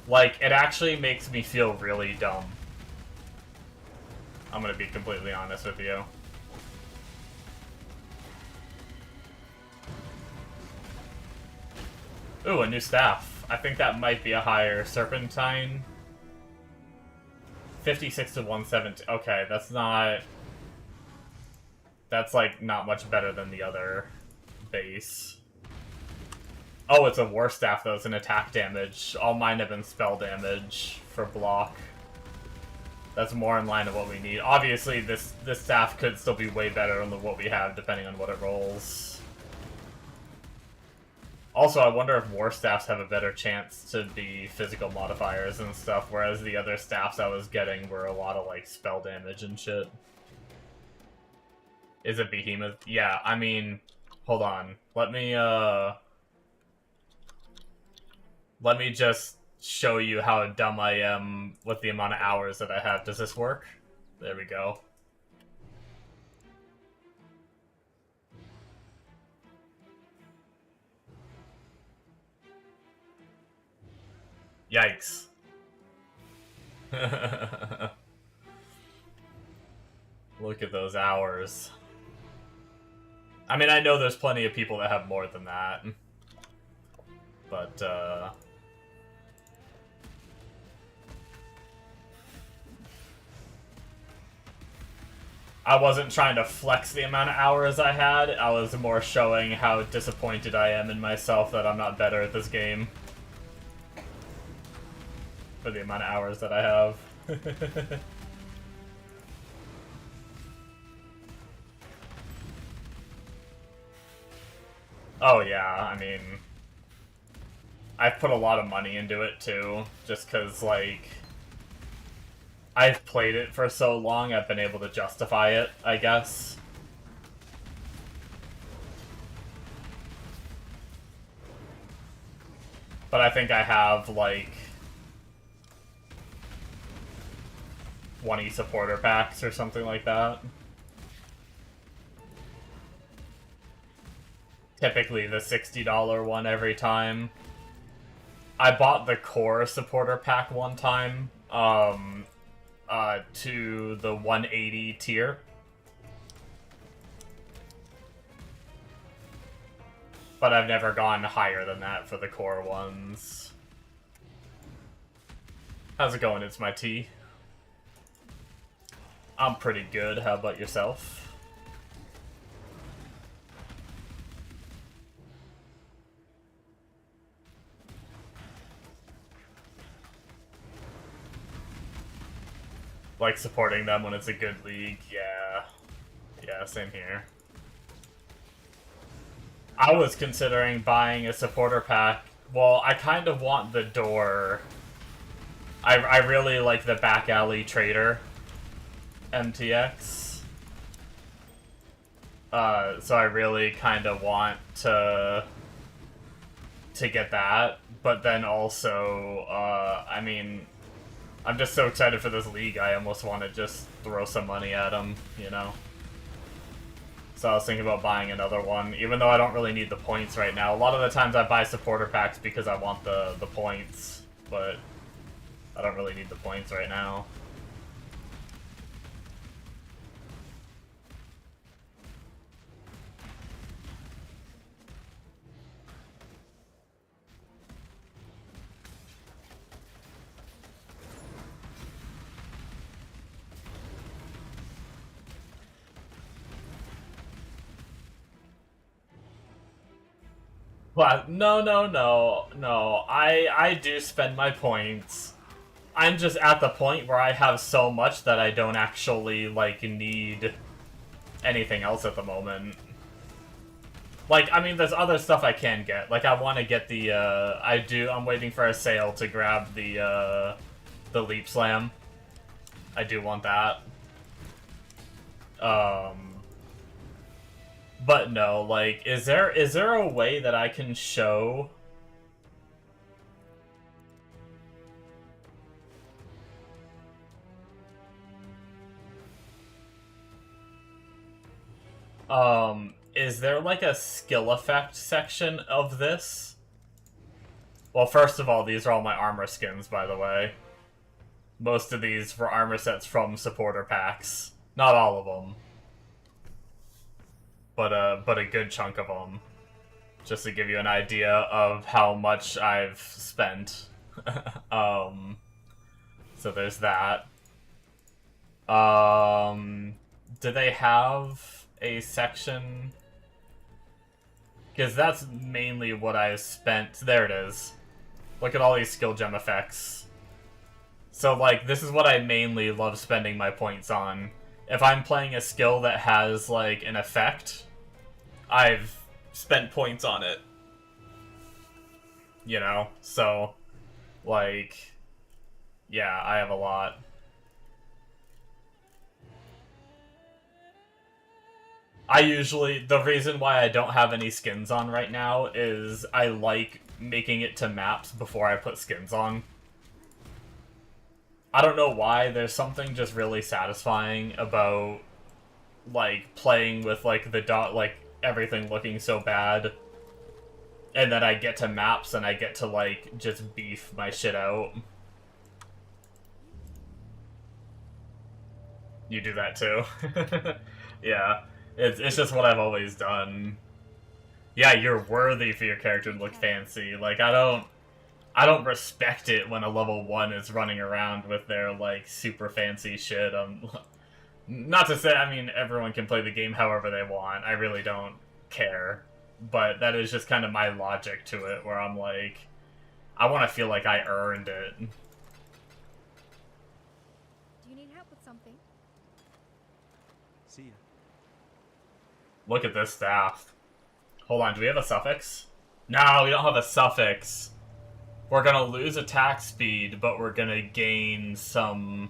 Like, it actually makes me feel really dumb. I'm gonna be completely honest with you. Ooh, a new staff. I think that might be a higher Serpentine. 56 to 117. Okay, that's not... That's, like, not much better than the other base. Oh, it's a War Staff, though. It's an attack damage. All mine have been spell damage for block. That's more in line with what we need. Obviously, this staff could still be way better than what we have, depending on what it rolls. Also, I wonder if War Staffs have a better chance to be physical modifiers and stuff, whereas the other staffs I was getting were a lot of, like, spell damage and shit. Is it Behemoth? Yeah, I mean... Hold on. Let me just show you how dumb I am with the amount of hours that I have. Does this work? There we go. Yikes. Look at those hours. I mean, I know there's plenty of people that have more than that. But, I wasn't trying to flex the amount of hours I had. I was more showing how disappointed I am in myself that I'm not better at this game. For the amount of hours that I have. Oh yeah, I mean... I've put a lot of money into it too, just cause, like... I've played it for so long, I've been able to justify it, I guess. But I think I have, like... 20 supporter packs or something like that. Typically the $60 one every time. I bought the core supporter pack one time, to the 180 tier. But I've never gone higher than that for the core ones. How's it going? It's my tea. I'm pretty good. How about yourself? Like supporting them when it's a good league, yeah. Yeah, same here. I was considering buying a supporter pack. Well, I kind of want the door. I really like the back alley trader MTX. So I really kind of want to get that, but then also, I mean, I'm just so excited for this league, I almost want to just throw some money at him, you know? So I was thinking about buying another one, even though I don't really need the points right now. A lot of the times I buy supporter packs because I want the points, but I don't really need the points right now. No, no, no, no. I do spend my points. I'm just at the point where I have so much that I don't actually, like, need anything else at the moment. Like, I mean, there's other stuff I can get. Like, I want to get the, I'm waiting for a sale to grab the Leap Slam. I do want that. But no, like, is there a way that I can show... is there, like, a skill effect section of this? Well, first of all, these are all my armor skins, by the way. Most of these were armor sets from supporter packs. Not all of them. But a good chunk of them. Just to give you an idea of how much I've spent. So there's that. Do they have a section? Because that's mainly what I spent. There it is. Look at all these skill gem effects. So, like, this is what I mainly love spending my points on. If I'm playing a skill that has, like, an effect, I've spent points on it. You know? So, like, yeah, I have a lot. The reason why I don't have any skins on right now is I like making it to maps before I put skins on. I don't know why, there's something just really satisfying about, like, playing with, like, everything looking so bad. And then I get to maps and I get to, like, just beef my shit out. You do that too. Yeah. It's just what I've always done. Yeah, you're worthy for your character to look fancy. Like, I don't respect it when a level 1 is running around with their, like, super fancy shit. Not to say, I mean, everyone can play the game however they want. I really don't care. But that is just kind of my logic to it, where I'm like, I want to feel like I earned it. Do you need help with something? See ya. Look at this staff. Hold on, do we have a suffix? No, we don't have a suffix. We're gonna lose attack speed, but we're gonna gain some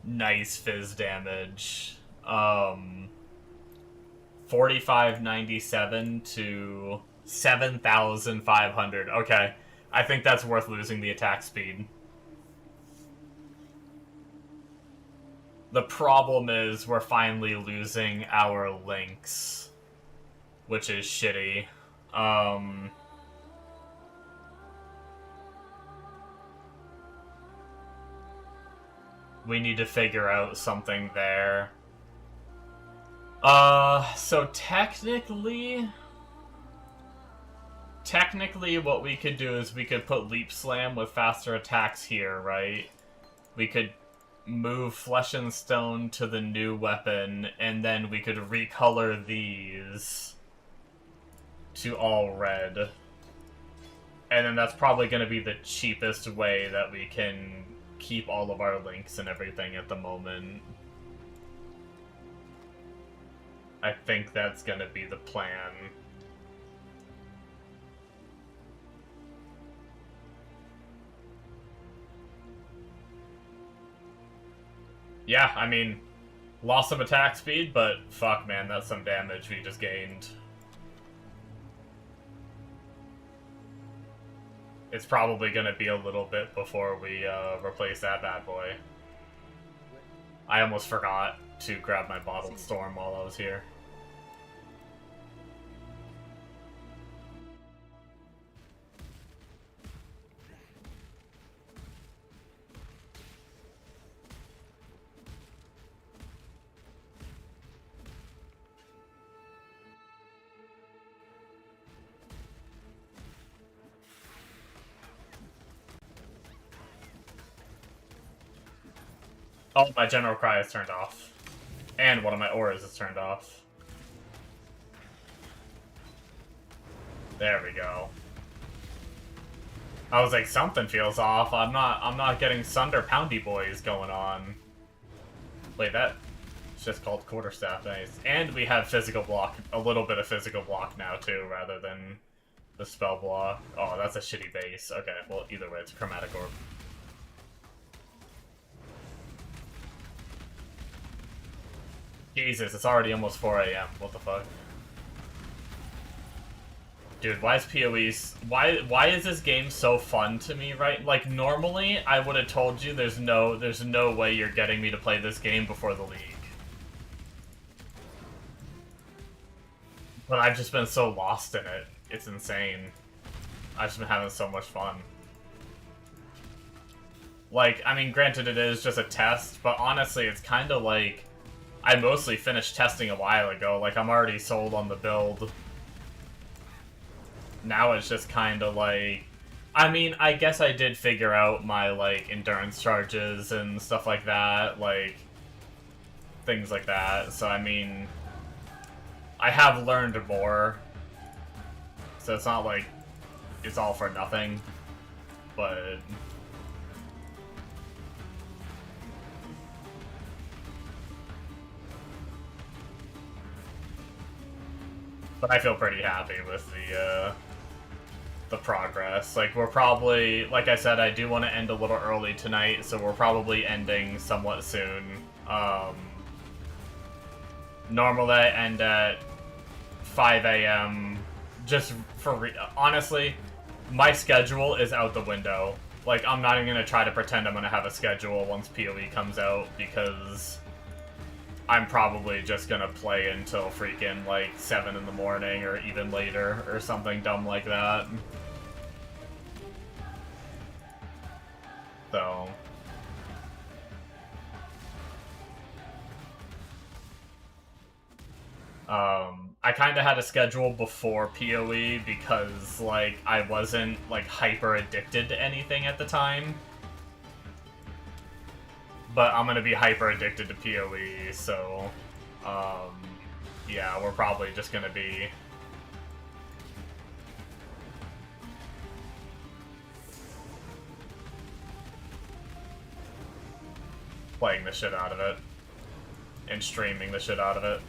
nice fizz damage. 4597 to 7,500. Okay, I think that's worth losing the attack speed. The problem is we're finally losing our links, which is shitty. We need to figure out something there. So technically what we could do is we could put Leap Slam with faster attacks here, right? We could move Flesh and Stone to the new weapon, and then we could recolor these to all red. And then that's probably going to be the cheapest way that we can keep all of our links and everything at the moment. I think that's going to be the plan. Yeah, I mean, lost some attack speed, but fuck, man, that's some damage we just gained. It's probably gonna be a little bit before we replace that bad boy. I almost forgot to grab my bottled storm while I was here. Oh, my General Cry is turned off. And one of my auras is turned off. There we go. I was like, something feels off. I'm not getting Sunder Poundy Boys going on. Wait, that's just called Quarterstaff, nice. And we have physical block, a little bit of physical block now too, rather than the spell block. Oh, that's a shitty base. Okay, well, either way, it's a Chromatic Orb. Jesus, it's already almost 4 AM. What the fuck? Dude, why is PoE's... Why is this game so fun to me, right? Like, normally, I would have told you there's no way you're getting me to play this game before the League. But I've just been so lost in it. It's insane. I've just been having so much fun. Like, I mean, granted it is just a test, but honestly, it's kind of like... I mostly finished testing a while ago. Like, I'm already sold on the build. Now it's just kind of like... I mean, I guess I did figure out my, like, endurance charges and stuff like that. Like, things like that. So, I mean... I have learned more. So it's not like it's all for nothing. But... But I feel pretty happy with the progress. Like, we're probably, like I said, I do want to end a little early tonight, so we're probably ending somewhat soon. Normally I end at 5 AM, just for honestly, my schedule is out the window. Like, I'm not even gonna try to pretend I'm gonna have a schedule once PoE comes out, because I'm probably just gonna play until freaking, like, 7 in the morning, or even later, or something dumb like that. So... I kinda had a schedule before PoE because, like, I wasn't, like, hyper addicted to anything at the time. But I'm gonna be hyper addicted to PoE, so, yeah, we're probably just gonna be playing the shit out of it and streaming the shit out of it.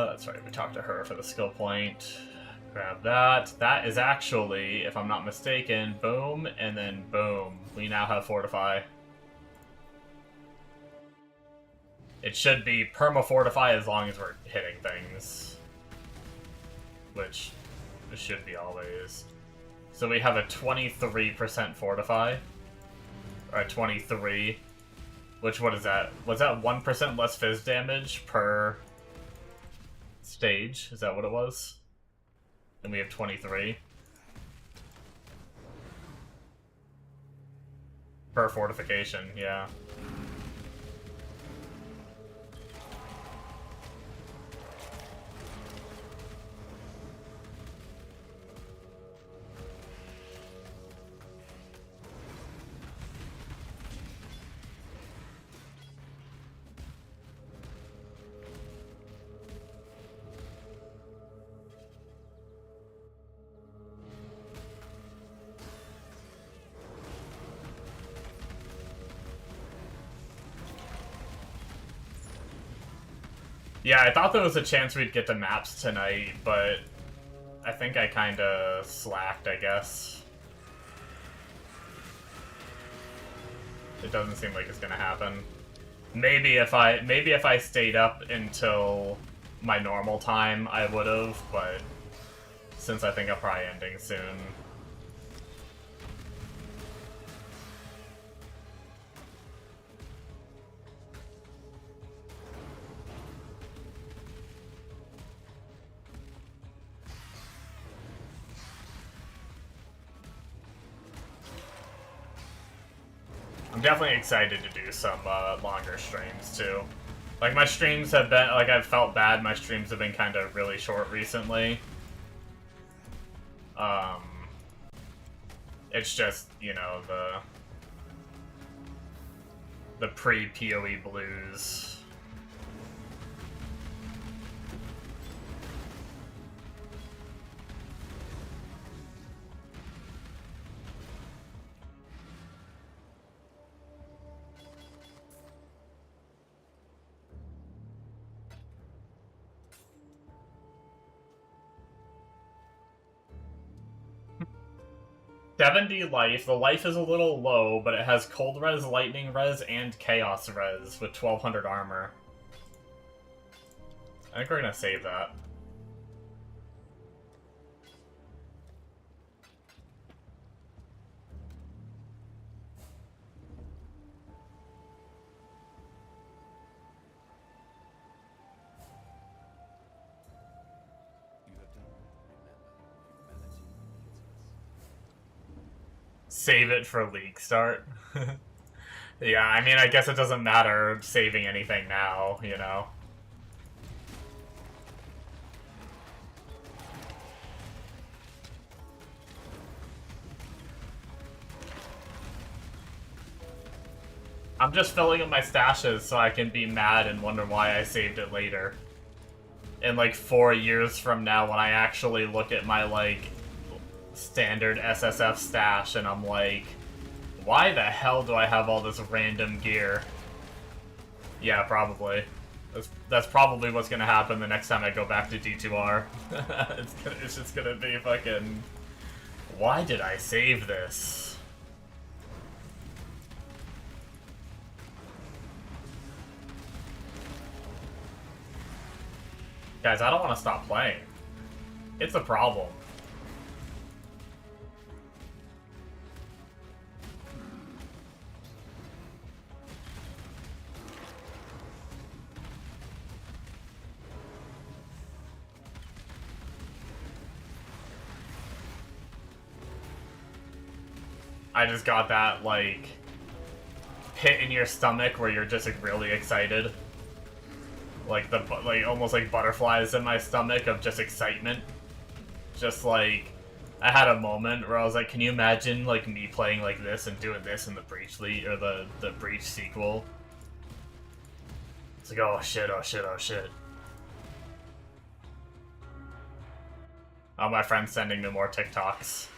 That's right, we talked to her for the skill point. Grab that. That is actually, if I'm not mistaken, boom, and then boom. We now have Fortify. It should be perma-fortify as long as we're hitting things. Which it should be always. So we have a 23% Fortify. Or a 23. Which, what is that? Was that 1% less phys damage per stage? Is that what it was? And we have 23. Per fortification, yeah. Yeah, I thought there was a chance we'd get the maps tonight, but I think I kinda slacked, I guess. It doesn't seem like it's gonna happen. Maybe if I stayed up until my normal time, I would've, but since I think I'm probably ending soon. I'm definitely excited to do some longer streams too. Like, my streams have been, like, I've felt bad, my streams have been kind of really short recently. Um, it's just, you know, the pre-PoE blues. $70 life. The life is a little low, but it has cold res, lightning res, and chaos res with 1200 armor. I think we're gonna save that. You have done well. Remember, humanity needs us. Save it for league start. Yeah, I mean, I guess it doesn't matter saving anything now, you know? I'm just filling up my stashes so I can be mad and wonder why I saved it later. In like 4 years from now when I actually look at my like standard SSF stash and I'm like, why the hell do I have all this random gear? Yeah, probably. That's probably what's gonna happen the next time I go back to D2R. It's just gonna be fucking... Why did I save this? Guys, I don't want to stop playing. It's a problem. I just got that, like, pit in your stomach where you're just, like, really excited. Like, almost like butterflies in my stomach of just excitement. Just, like, I had a moment where I was like, can you imagine, like, me playing like this and doing this in the Breach League, or the Breach sequel? It's like, oh shit, oh shit, oh shit. Oh, my friend's sending me more TikToks.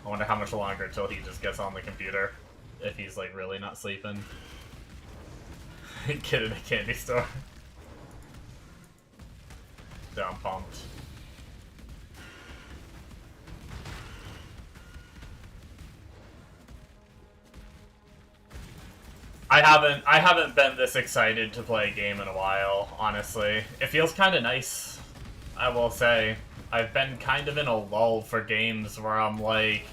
I wonder how much longer till he just gets on the computer. If he's, like, really not sleeping. Kid in a candy store. Dude, I'm pumped. I haven't been this excited to play a game in a while, honestly. It feels kind of nice, I will say. I've been kind of in a lull for games where I'm like...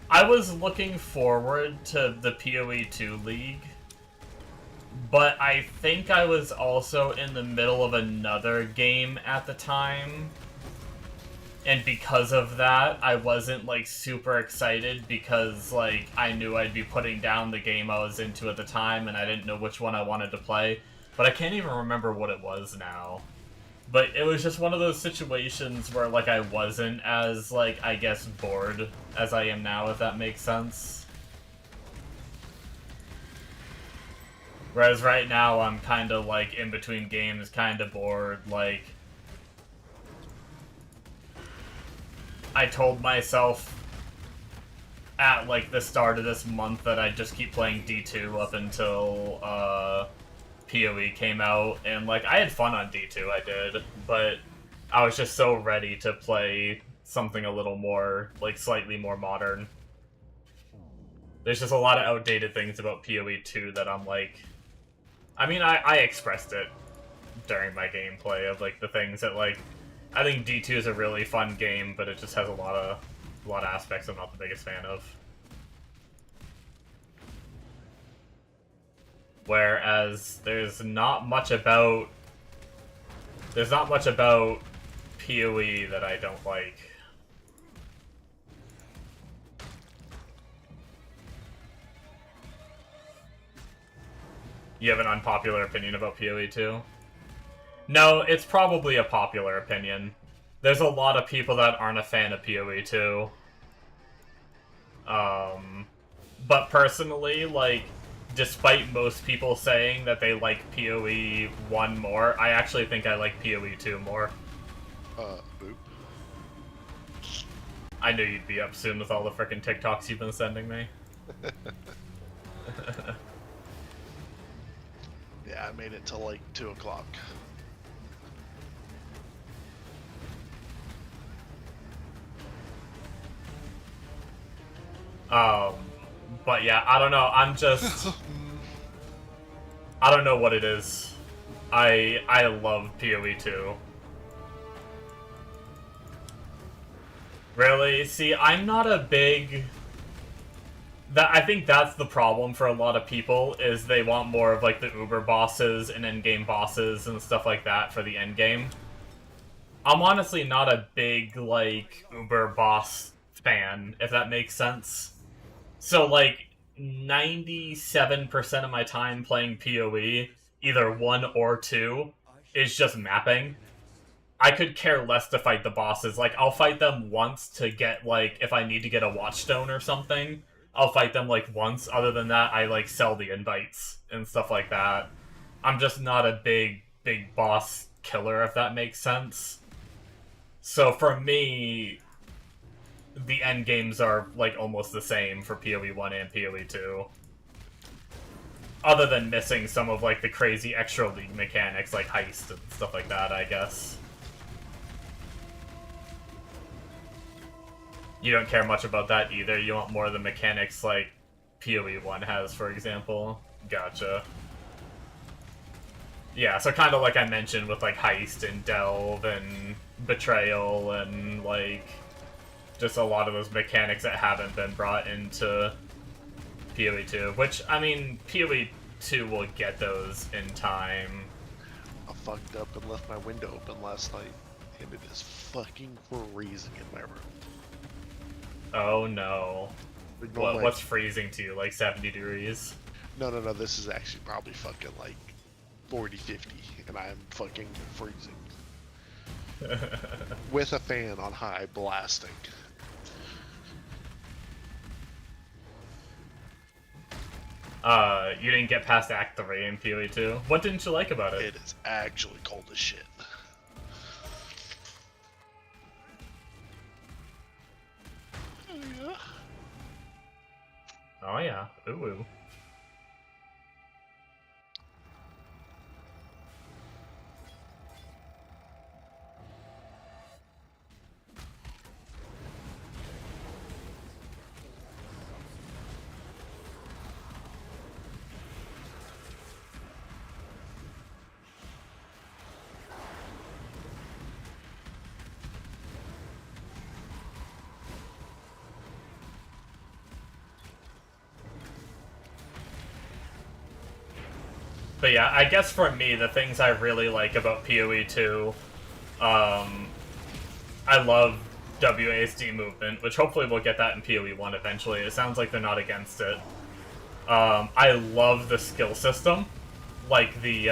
I was looking forward to the PoE 2 League, but I think I was also in the middle of another game at the time. And because of that, I wasn't, like, super excited because, like, I knew I'd be putting down the game I was into at the time and I didn't know which one I wanted to play. But I can't even remember what it was now. But it was just one of those situations where, like, I wasn't as, like, I guess, bored as I am now, if that makes sense. Whereas right now, I'm kind of, like, in between games, kind of bored, like... I told myself at, like, the start of this month that I'd just keep playing D2 up until, PoE came out, and, like, I had fun on D2, I did, but I was just so ready to play something a little more, like, slightly more modern. There's just a lot of outdated things about PoE 2 that I'm, like... I mean, I expressed it during my gameplay of, like, the things that, like... I think D2 is a really fun game, but it just has a lot of aspects I'm not the biggest fan of. Whereas there's not much about PoE that I don't like. You have an unpopular opinion about PoE too? No, it's probably a popular opinion. There's a lot of people that aren't a fan of PoE 2. But personally, like, despite most people saying that they like PoE 1 more, I actually think I like PoE 2 more. Boop. I knew you'd be up soon with all the frickin' TikToks you've been sending me. Yeah, I made it till like 2 o'clock. But yeah, I don't know, I'm just... I don't know what it is. I love PoE 2. Really? See, I'm not a big... I think that's the problem for a lot of people, is they want more of like the uber bosses and endgame bosses and stuff like that for the endgame. I'm honestly not a big, like, uber boss fan, if that makes sense. So, like, 97% of my time playing PoE, either 1 or 2, is just mapping. I could care less to fight the bosses. Like, I'll fight them once to get, like, if I need to get a watchstone or something, I'll fight them, like, once. Other than that, I, like, sell the invites and stuff like that. I'm just not a big boss killer, if that makes sense. So for me, the end games are, like, almost the same for PoE 1 and PoE 2. Other than missing some of, like, the crazy extra league mechanics, like heist and stuff like that, I guess. You don't care much about that either. You want more of the mechanics like PoE 1 has, for example. Gotcha. Yeah, so kind of like I mentioned with like Heist and Delve and Betrayal and like just a lot of those mechanics that haven't been brought into PoE 2. Which, I mean, PoE 2 will get those in time. I fucked up and left my window open last night, and it is fucking freezing in my room. Oh no. Normally, What's freezing to you? Like 70 degrees? No, this is actually probably fucking like 40, 50, and I'm fucking freezing. With a fan on high blasting. You didn't get past Act 3 in PoE 2? What didn't you like about it? It is actually cold as shit. Oh yeah. Ooh. But yeah, I guess for me, the things I really like about PoE 2, I love WASD movement, which hopefully we'll get that in PoE 1 eventually. It sounds like they're not against it. I love the skill system. Like the,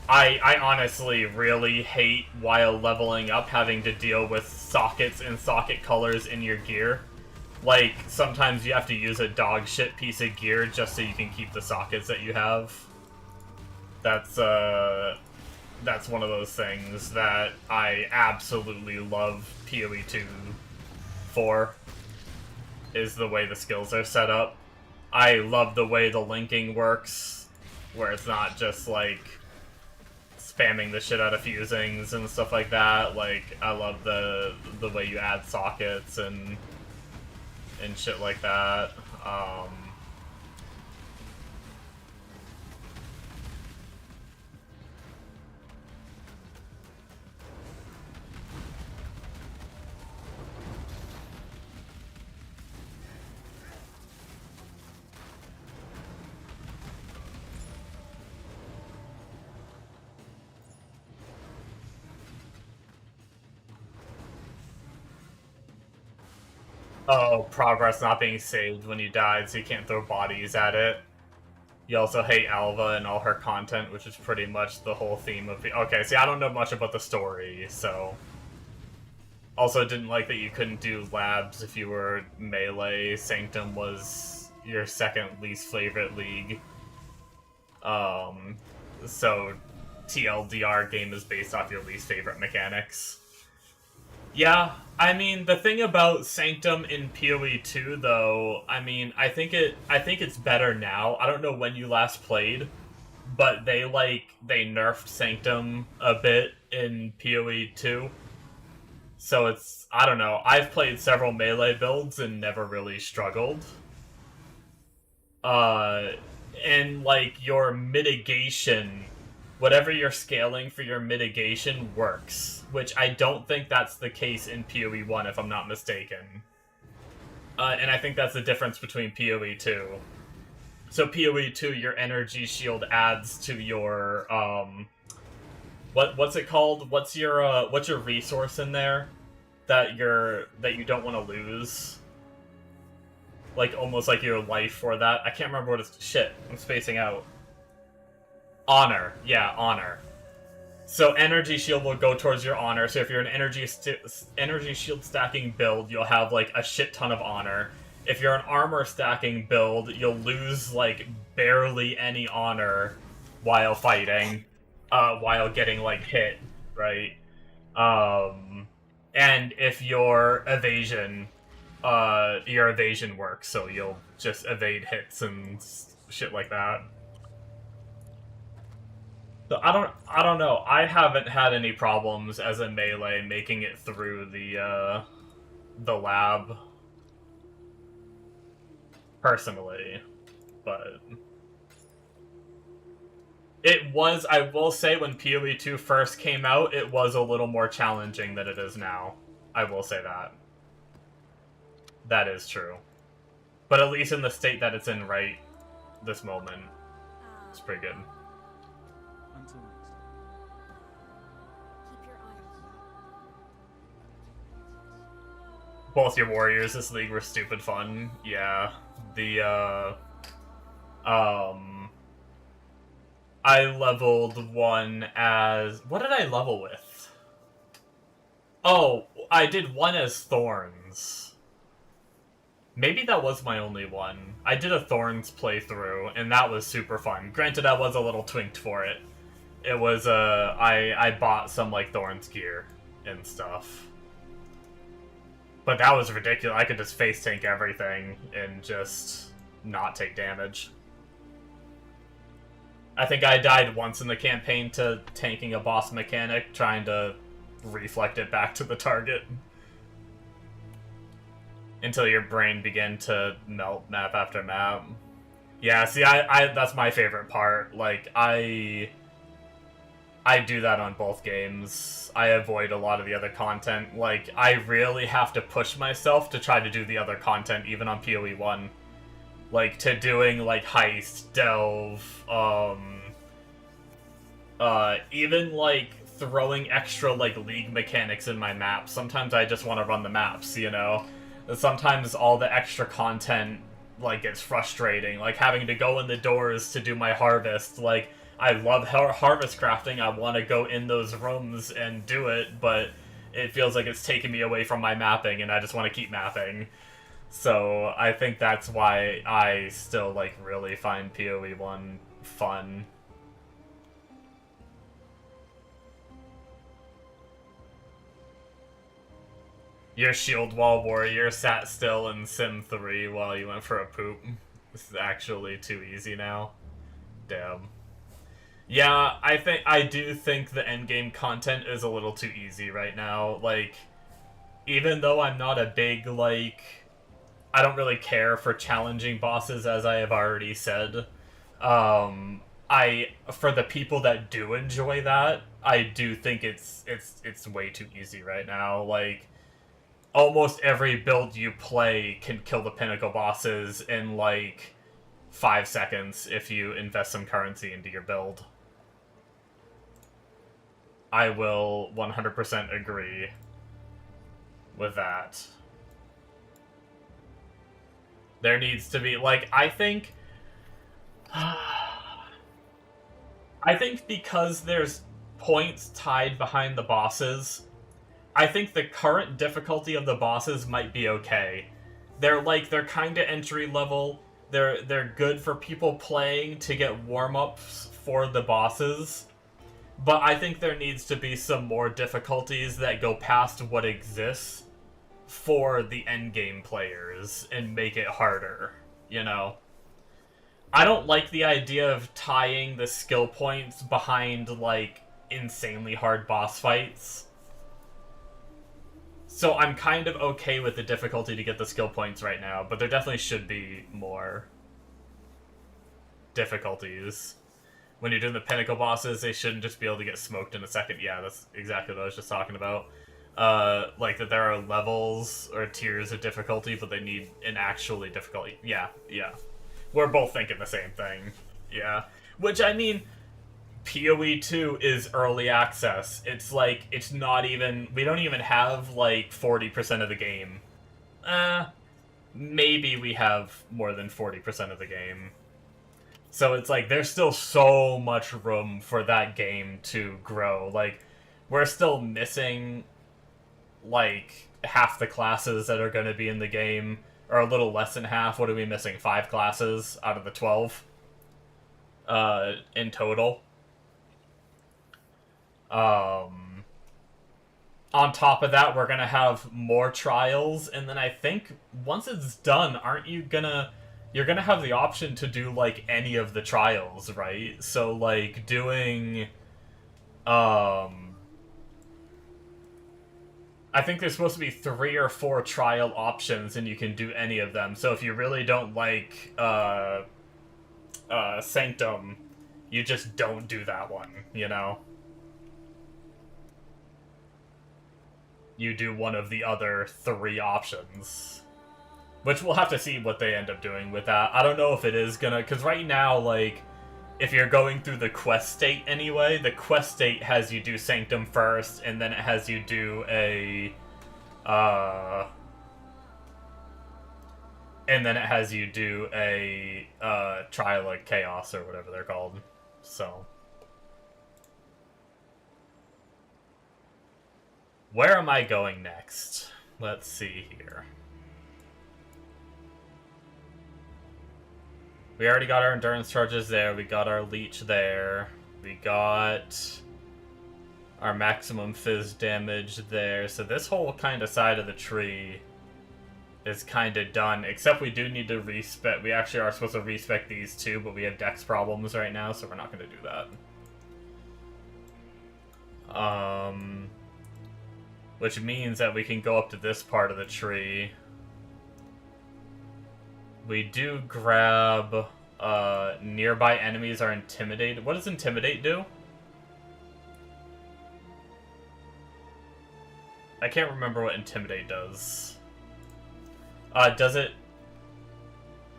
I honestly really hate, while leveling up, having to deal with sockets and socket colors in your gear. Like, sometimes you have to use a dog shit piece of gear just so you can keep the sockets that you have. That's one of those things that I absolutely love PoE 2 for, is the way the skills are set up. I love the way the linking works, where it's not just, like, spamming the shit out of fusings and stuff like that. Like, I love the way you add sockets and shit like that. Oh, progress not being saved when you died, so you can't throw bodies at it. You also hate Alva and all her content, which is pretty much the whole theme of the... Okay, see, I don't know much about the story, so... Also didn't like that you couldn't do labs if you were melee. Sanctum was your second least favorite league. So TLDR game is based off your least favorite mechanics. Yeah, I mean, the thing about Sanctum in PoE 2, though, I mean, I think it's better now. I don't know when you last played, but they nerfed Sanctum a bit in PoE 2. So it's, I don't know, I've played several melee builds and never really struggled. And, like, your mitigation, whatever you're scaling for your mitigation works, which I don't think that's the case in PoE 1, if I'm not mistaken. And I think that's the difference between PoE 2. So PoE 2, your energy shield adds to your, what's it called? What's your resource in there that you don't want to lose? Like, almost like your life for that. I can't remember what it's... Shit, I'm spacing out. Honor. Yeah, honor. So energy shield will go towards your honor. So if you're an energy shield stacking build, you'll have, like, a shit ton of honor. If you're an armor stacking build, you'll lose, like, barely any honor while fighting. While getting, like, hit, right? And if your evasion works, so you'll just evade hits and shit like that. So I don't know. I haven't had any problems as a melee making it through the lab personally, but it was, I will say, when PoE 2 first came out, it was a little more challenging than it is now. I will say that. That is true. But at least in the state that it's in right this moment, it's pretty good. Until next time. Keep your eye on. Both your warriors this league were stupid fun. Yeah. I leveled one as... What did I level with? Oh, I did one as Thorns. Maybe that was my only one. I did a Thorns playthrough, and that was super fun. Granted, I was a little twinked for it. It was, I bought some, like, Thorns gear and stuff. But that was ridiculous. I could just face tank everything and just not take damage. I think I died once in the campaign to tanking a boss mechanic, trying to reflect it back to the target. Until your brain began to melt map after map. Yeah, see, I that's my favorite part. Like, I do that on both games. I avoid a lot of the other content. Like, I really have to push myself to try to do the other content, even on PoE 1. Like, to doing, like, heist, delve, even, like, throwing extra, like, league mechanics in my maps. Sometimes I just want to run the maps, you know? Sometimes all the extra content, like, gets frustrating. Like, having to go in the doors to do my harvest. Like, I love harvest crafting. I want to go in those rooms and do it, but it feels like it's taking me away from my mapping, and I just want to keep mapping. So I think that's why I still, like, really find PoE 1 fun. Your shield wall warrior sat still in Sim 3 while you went for a poop. This is actually too easy now. Damn. Yeah, I do think the endgame content is a little too easy right now. Like, even though I'm not a big, like... I don't really care for challenging bosses, as I have already said. For the people that do enjoy that, I do think it's way too easy right now. Like, almost every build you play can kill the pinnacle bosses in, like, 5 seconds if you invest some currency into your build. I will 100% agree with that. There needs to be, like, I think... I think because there's points tied behind the bosses, I think the current difficulty of the bosses might be okay. They're kind of entry level. They're good for people playing to get warm-ups for the bosses. But I think there needs to be some more difficulties that go past what exists for the endgame players and make it harder, you know? I don't like the idea of tying the skill points behind, like, insanely hard boss fights. So I'm kind of okay with the difficulty to get the skill points right now, but there definitely should be more difficulties. When you're doing the pinnacle bosses, they shouldn't just be able to get smoked in a second. Yeah, that's exactly what I was just talking about. Like that there are levels or tiers of difficulty, but they need an actually difficulty. Yeah. We're both thinking the same thing. Yeah. Which, I mean, PoE 2 is early access. It's like, it's not even... We don't even have, like, 40% of the game. Maybe we have more than 40% of the game. So it's like, there's still so much room for that game to grow. Like, we're still missing, like, half the classes that are going to be in the game. Or a little less than half. What are we missing? 5 classes out of the 12? In total. On top of that, we're gonna have more trials, and then I think once it's done, you're gonna have the option to do, like, any of the trials, right? So, like, doing, I think there's supposed to be 3 or 4 trial options, and you can do any of them. So if you really don't like, Sanctum, you just don't do that one, you know? You do one of the other 3 options. Which we'll have to see what they end up doing with that. I don't know if it is gonna... Because right now, like, if you're going through the quest state anyway, the quest state has you do Sanctum first, and then it has you do a... and then it has you do a Trial of Chaos, or whatever they're called. So... Where am I going next? Let's see here. We already got our endurance charges there. We got our leech there. We got our maximum fizz damage there. So this whole kind of side of the tree is kind of done. Except we do need to respec. We actually are supposed to respec these two, but we have dex problems right now, so we're not going to do that. Which means that we can go up to this part of the tree. We do grab nearby enemies are intimidated. What does intimidate do? I can't remember what intimidate does. Does it...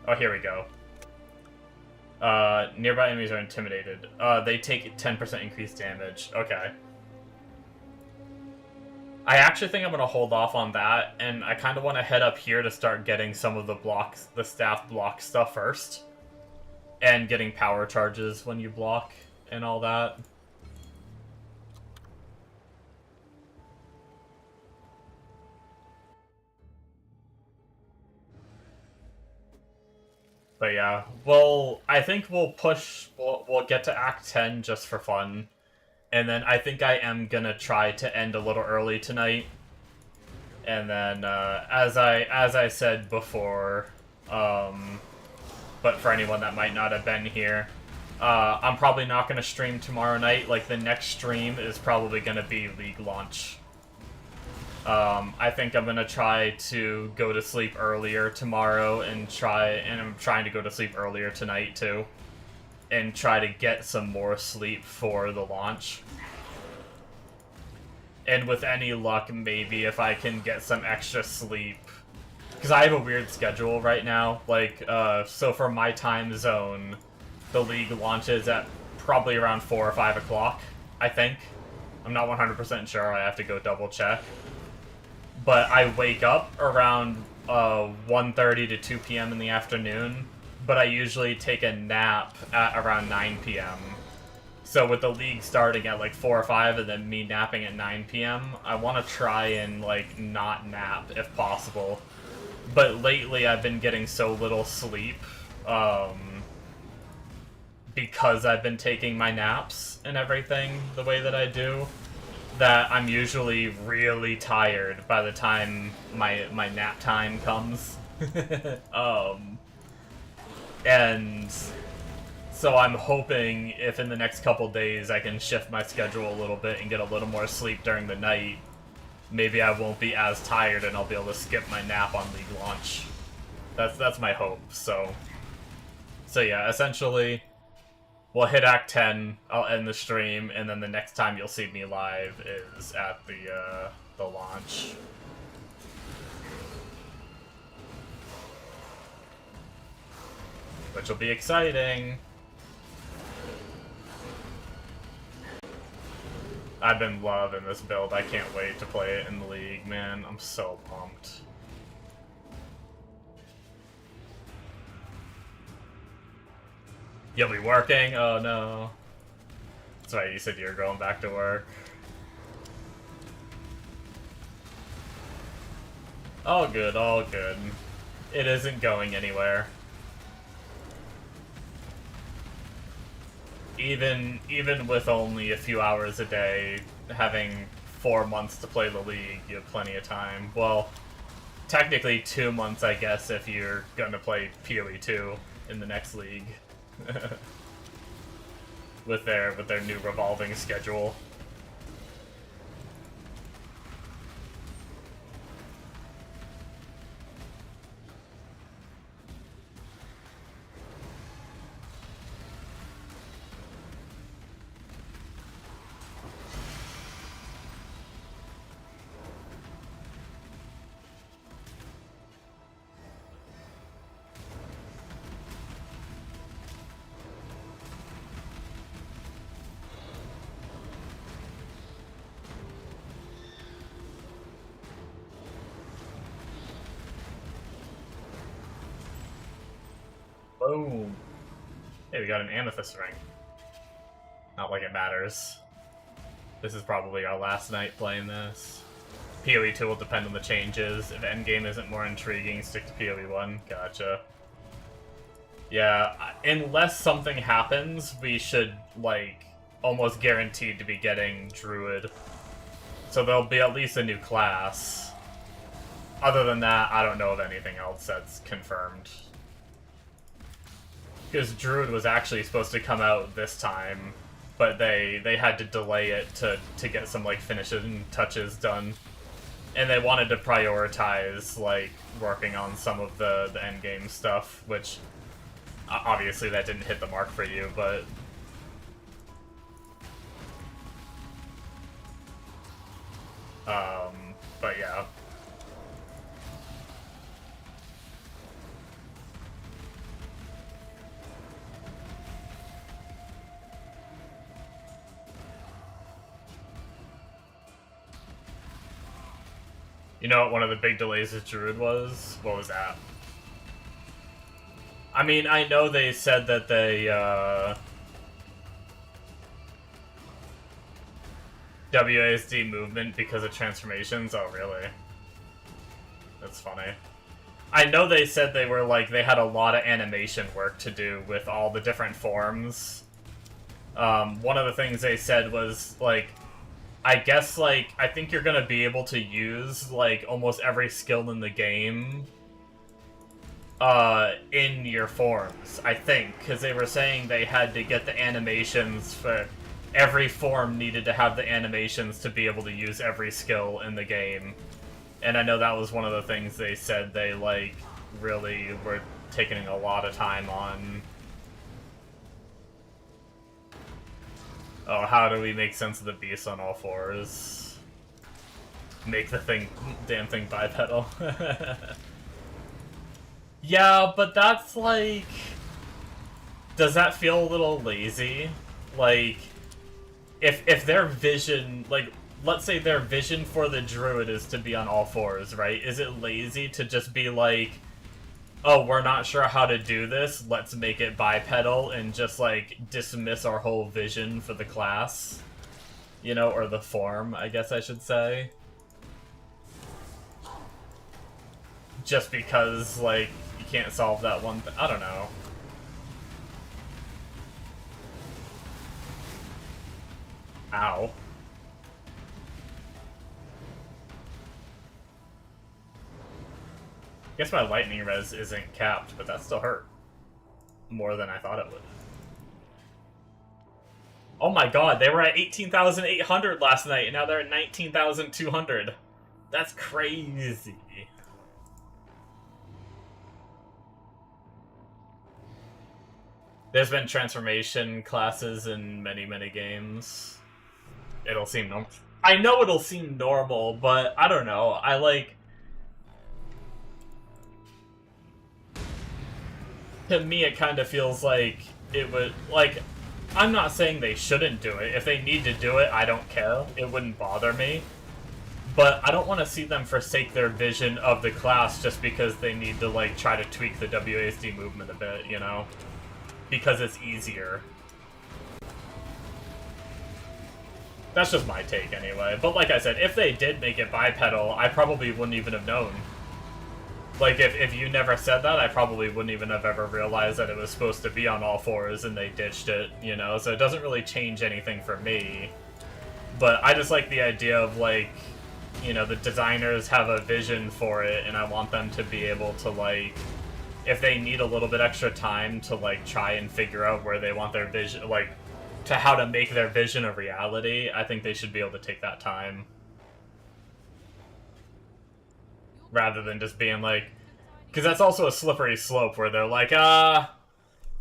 Oh, here we go. Nearby enemies are intimidated. They take 10% increased damage. Okay. I actually think I'm going to hold off on that, and I kind of want to head up here to start getting some of the blocks, the staff block stuff first. And getting power charges when you block and all that. But yeah, well, I think we'll get to Act 10 just for fun. And then I think I am gonna try to end a little early tonight. And then, as I said before, but for anyone that might not have been here, I'm probably not gonna stream tomorrow night. Like, the next stream is probably gonna be League launch. I think I'm gonna try to go to sleep earlier tomorrow and I'm trying to go to sleep earlier tonight too. And try to get some more sleep for the launch. And with any luck, maybe if I can get some extra sleep. Because I have a weird schedule right now. Like, so for my time zone, the League launches at probably around 4 or 5 o'clock, I think. I'm not 100% sure, I have to go double check. But I wake up around 1:30 to 2 p.m. in the afternoon. But I usually take a nap at around 9 p.m. So with the league starting at like 4 or 5 and then me napping at 9 p.m., I want to try and like not nap if possible. But lately I've been getting so little sleep because I've been taking my naps and everything the way that I do, that I'm usually really tired by the time my nap time comes. And so I'm hoping if in the next couple days I can shift my schedule a little bit and get a little more sleep during the night, maybe I won't be as tired and I'll be able to skip my nap on League launch. That's my hope. So yeah, essentially, we'll hit Act 10, I'll end the stream, and then the next time you'll see me live is at the launch. Which will be exciting. I've been loving this build. I can't wait to play it in the league, man. I'm so pumped. You'll be working? Oh no. That's right, you said you were going back to work. All good, all good. It isn't going anywhere. Even with only a few hours a day, having 4 months to play the league, you have plenty of time. Well, technically 2 months, I guess, if you're gonna play PoE 2 in the next league. with their new revolving schedule. Boom. Hey, we got an amethyst ring. Not like it matters. This is probably our last night playing this. PoE 2 will depend on the changes. If endgame isn't more intriguing, stick to PoE 1. Gotcha. Yeah, unless something happens, we should, like, almost guaranteed to be getting Druid. So there'll be at least a new class. Other than that, I don't know of anything else that's confirmed. Because Druid was actually supposed to come out this time, but they had to delay it to get some, like, finishing touches done. And they wanted to prioritize, like, working on some of the endgame stuff, which, obviously that didn't hit the mark for you, but... but yeah. You know what one of the big delays with Druid was? What was that? I mean, I know they said that they, WASD movement because of transformations? Oh, really? That's funny. I know they said they were, like, they had a lot of animation work to do with all the different forms. One of the things they said was, like, I guess, like, I think you're gonna be able to use, like, almost every skill in the game, in your forms, I think, because they were saying they had to get the animations for... Every form needed to have the animations to be able to use every skill in the game. And I know that was one of the things they said they, like, really were taking a lot of time on. Oh, how do we make sense of the beast on all fours? Make the damn thing bipedal. Yeah, but that's like... Does that feel a little lazy? Like, if their vision, like, let's say their vision for the druid is to be on all fours, right? Is it lazy to just be like, oh, we're not sure how to do this, let's make it bipedal and just, like, dismiss our whole vision for the class. You know, or the form, I guess I should say. Just because, like, you can't solve that one thing. I don't know. Ow. Guess my lightning res isn't capped, but that still hurt. More than I thought it would. Oh my god, they were at 18,800 last night, and now they're at 19,200. That's crazy. There's been transformation classes in many, many games. It'll seem normal. I know it'll seem normal, but I don't know. I like... To me, it kind of feels like it would... Like, I'm not saying they shouldn't do it. If they need to do it, I don't care. It wouldn't bother me. But I don't want to see them forsake their vision of the class just because they need to, like, try to tweak the WASD movement a bit, you know? Because it's easier. That's just my take, anyway. But like I said, if they did make it bipedal, I probably wouldn't even have known. Like, if you never said that, I probably wouldn't even have ever realized that it was supposed to be on all fours and they ditched it, you know? So it doesn't really change anything for me. But I just like the idea of, like, you know, the designers have a vision for it, and I want them to be able to, like, if they need a little bit extra time to, like, try and figure out where they want their vision, like, to how to make their vision a reality, I think they should be able to take that time. Rather than just being like... Because that's also a slippery slope where they're like,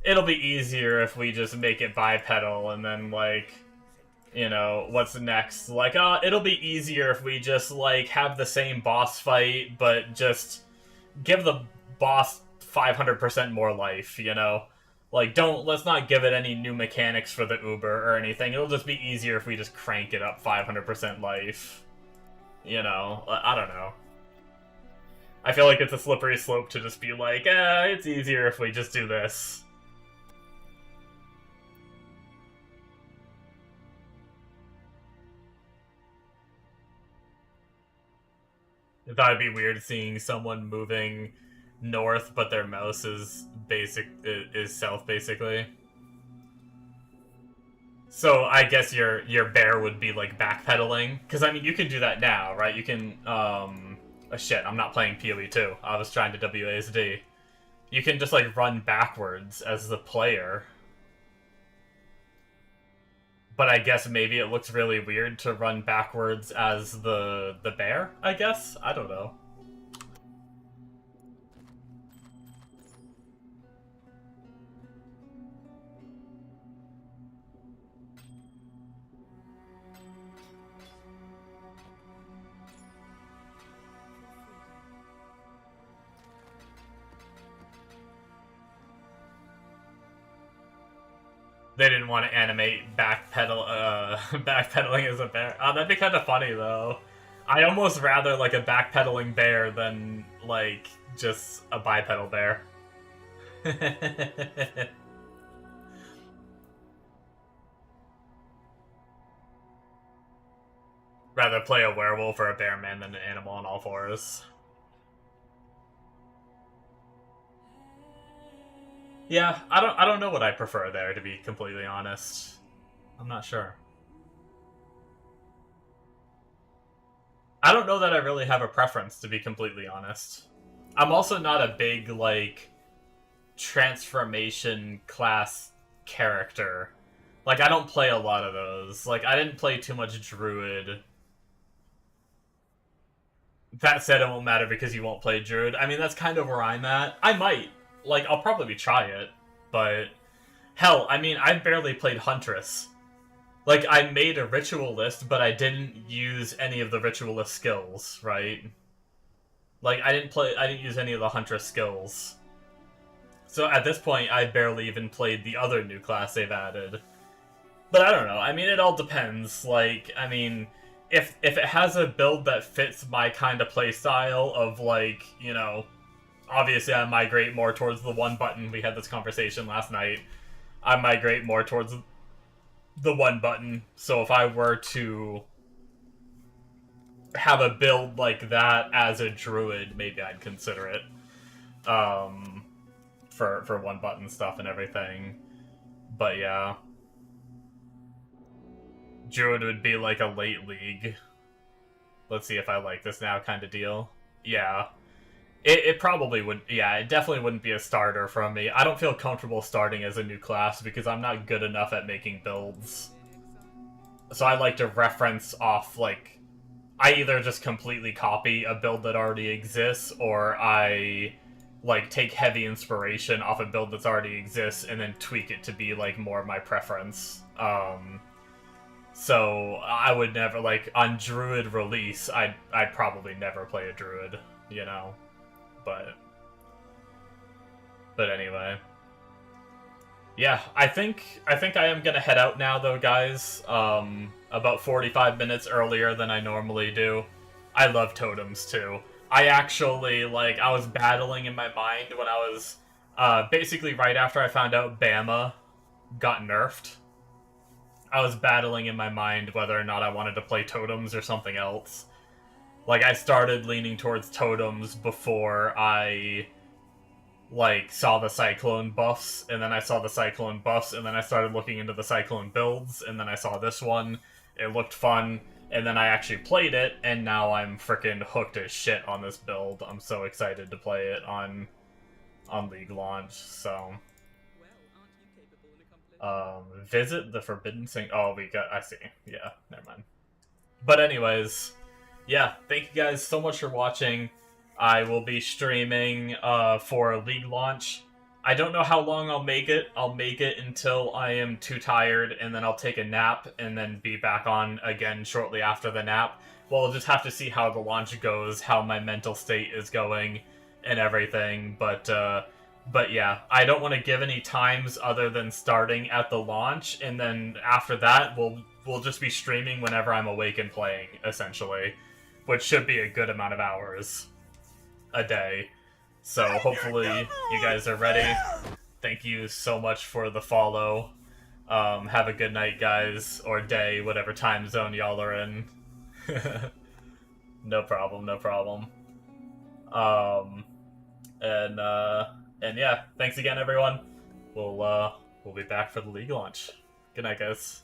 it'll be easier if we just make it bipedal, and then, like, you know, what's next? Like, it'll be easier if we just, like, have the same boss fight, but just give the boss 500% more life, you know? Like, let's not give it any new mechanics for the Uber or anything. It'll just be easier if we just crank it up 500% life. You know? I don't know. I feel like it's a slippery slope to just be like, it's easier if we just do this. I thought it'd be weird seeing someone moving north, but their mouse is south, basically. So I guess your bear would be like backpedaling, because I mean you can do that now, right? You can shit, I'm not playing PoE 2. I was trying to WASD. You can just like run backwards as the player. But I guess maybe it looks really weird to run backwards as the bear, I guess? I don't know. They didn't want to animate backpedaling as a bear. Oh, that'd be kind of funny, though. I almost rather, like, a backpedaling bear than, like, just a bipedal bear. Rather play a werewolf or a bear man than an animal on all fours. Yeah, I don't know what I prefer there, to be completely honest. I'm not sure. I don't know that I really have a preference, to be completely honest. I'm also not a big, like, transformation class character. Like, I don't play a lot of those. Like, I didn't play too much Druid. That said, it won't matter because you won't play Druid. I mean, that's kind of where I'm at. I might. Like, I'll probably try it, but... Hell, I mean, I barely played Huntress. Like, I made a ritualist, but I didn't use any of the ritualist skills, right? Like, I didn't use any of the Huntress skills. So at this point, I barely even played the other new class they've added. But I don't know, I mean, it all depends. Like, I mean, if it has a build that fits my kind of playstyle of, like, you know... obviously I migrate more towards the one button. We had this conversation last night. I migrate more towards the one button. So if I were to have a build like that as a druid, maybe I'd consider it. For one button stuff and everything. But yeah. Druid would be like a late league. Let's see if I like this now kind of deal. Yeah. It probably would, yeah, it definitely wouldn't be a starter from me. I don't feel comfortable starting as a new class because I'm not good enough at making builds. So I like to reference off, like, I either just completely copy a build that already exists, or I, like, take heavy inspiration off a build that's already exists and then tweak it to be, like, more of my preference. So I would never, like, on Druid release, I'd probably never play a Druid, you know? But anyway. Yeah, I think I am gonna head out now, though, guys. About 45 minutes earlier than I normally do. I love totems, too. I actually, like, I was battling in my mind when I was, basically right after I found out Bama got nerfed. I was battling in my mind whether or not I wanted to play totems or something else. Like, I started leaning towards totems before I, like, saw the Cyclone buffs, and then I saw the Cyclone buffs, and then I started looking into the Cyclone builds, and then I saw this one. It looked fun, and then I actually played it, and now I'm freaking hooked as shit on this build. I'm so excited to play it on League launch, so... visit the Forbidden Sing... Oh, I see. Yeah, never mind. But anyways, yeah, thank you guys so much for watching. I will be streaming for League launch. I don't know how long I'll make it. I'll make it until I am too tired, and then I'll take a nap, and then be back on again shortly after the nap. We'll just have to see how the launch goes, how my mental state is going, and everything, but yeah, I don't want to give any times other than starting at the launch, and then after that, we'll just be streaming whenever I'm awake and playing, essentially, which should be a good amount of hours a day. So hopefully you guys are ready. Thank you so much for the follow. Have a good night, guys, or day, whatever time zone y'all are in. No problem, no problem. And yeah, thanks again, everyone. We'll be back for the League launch. Good night, guys.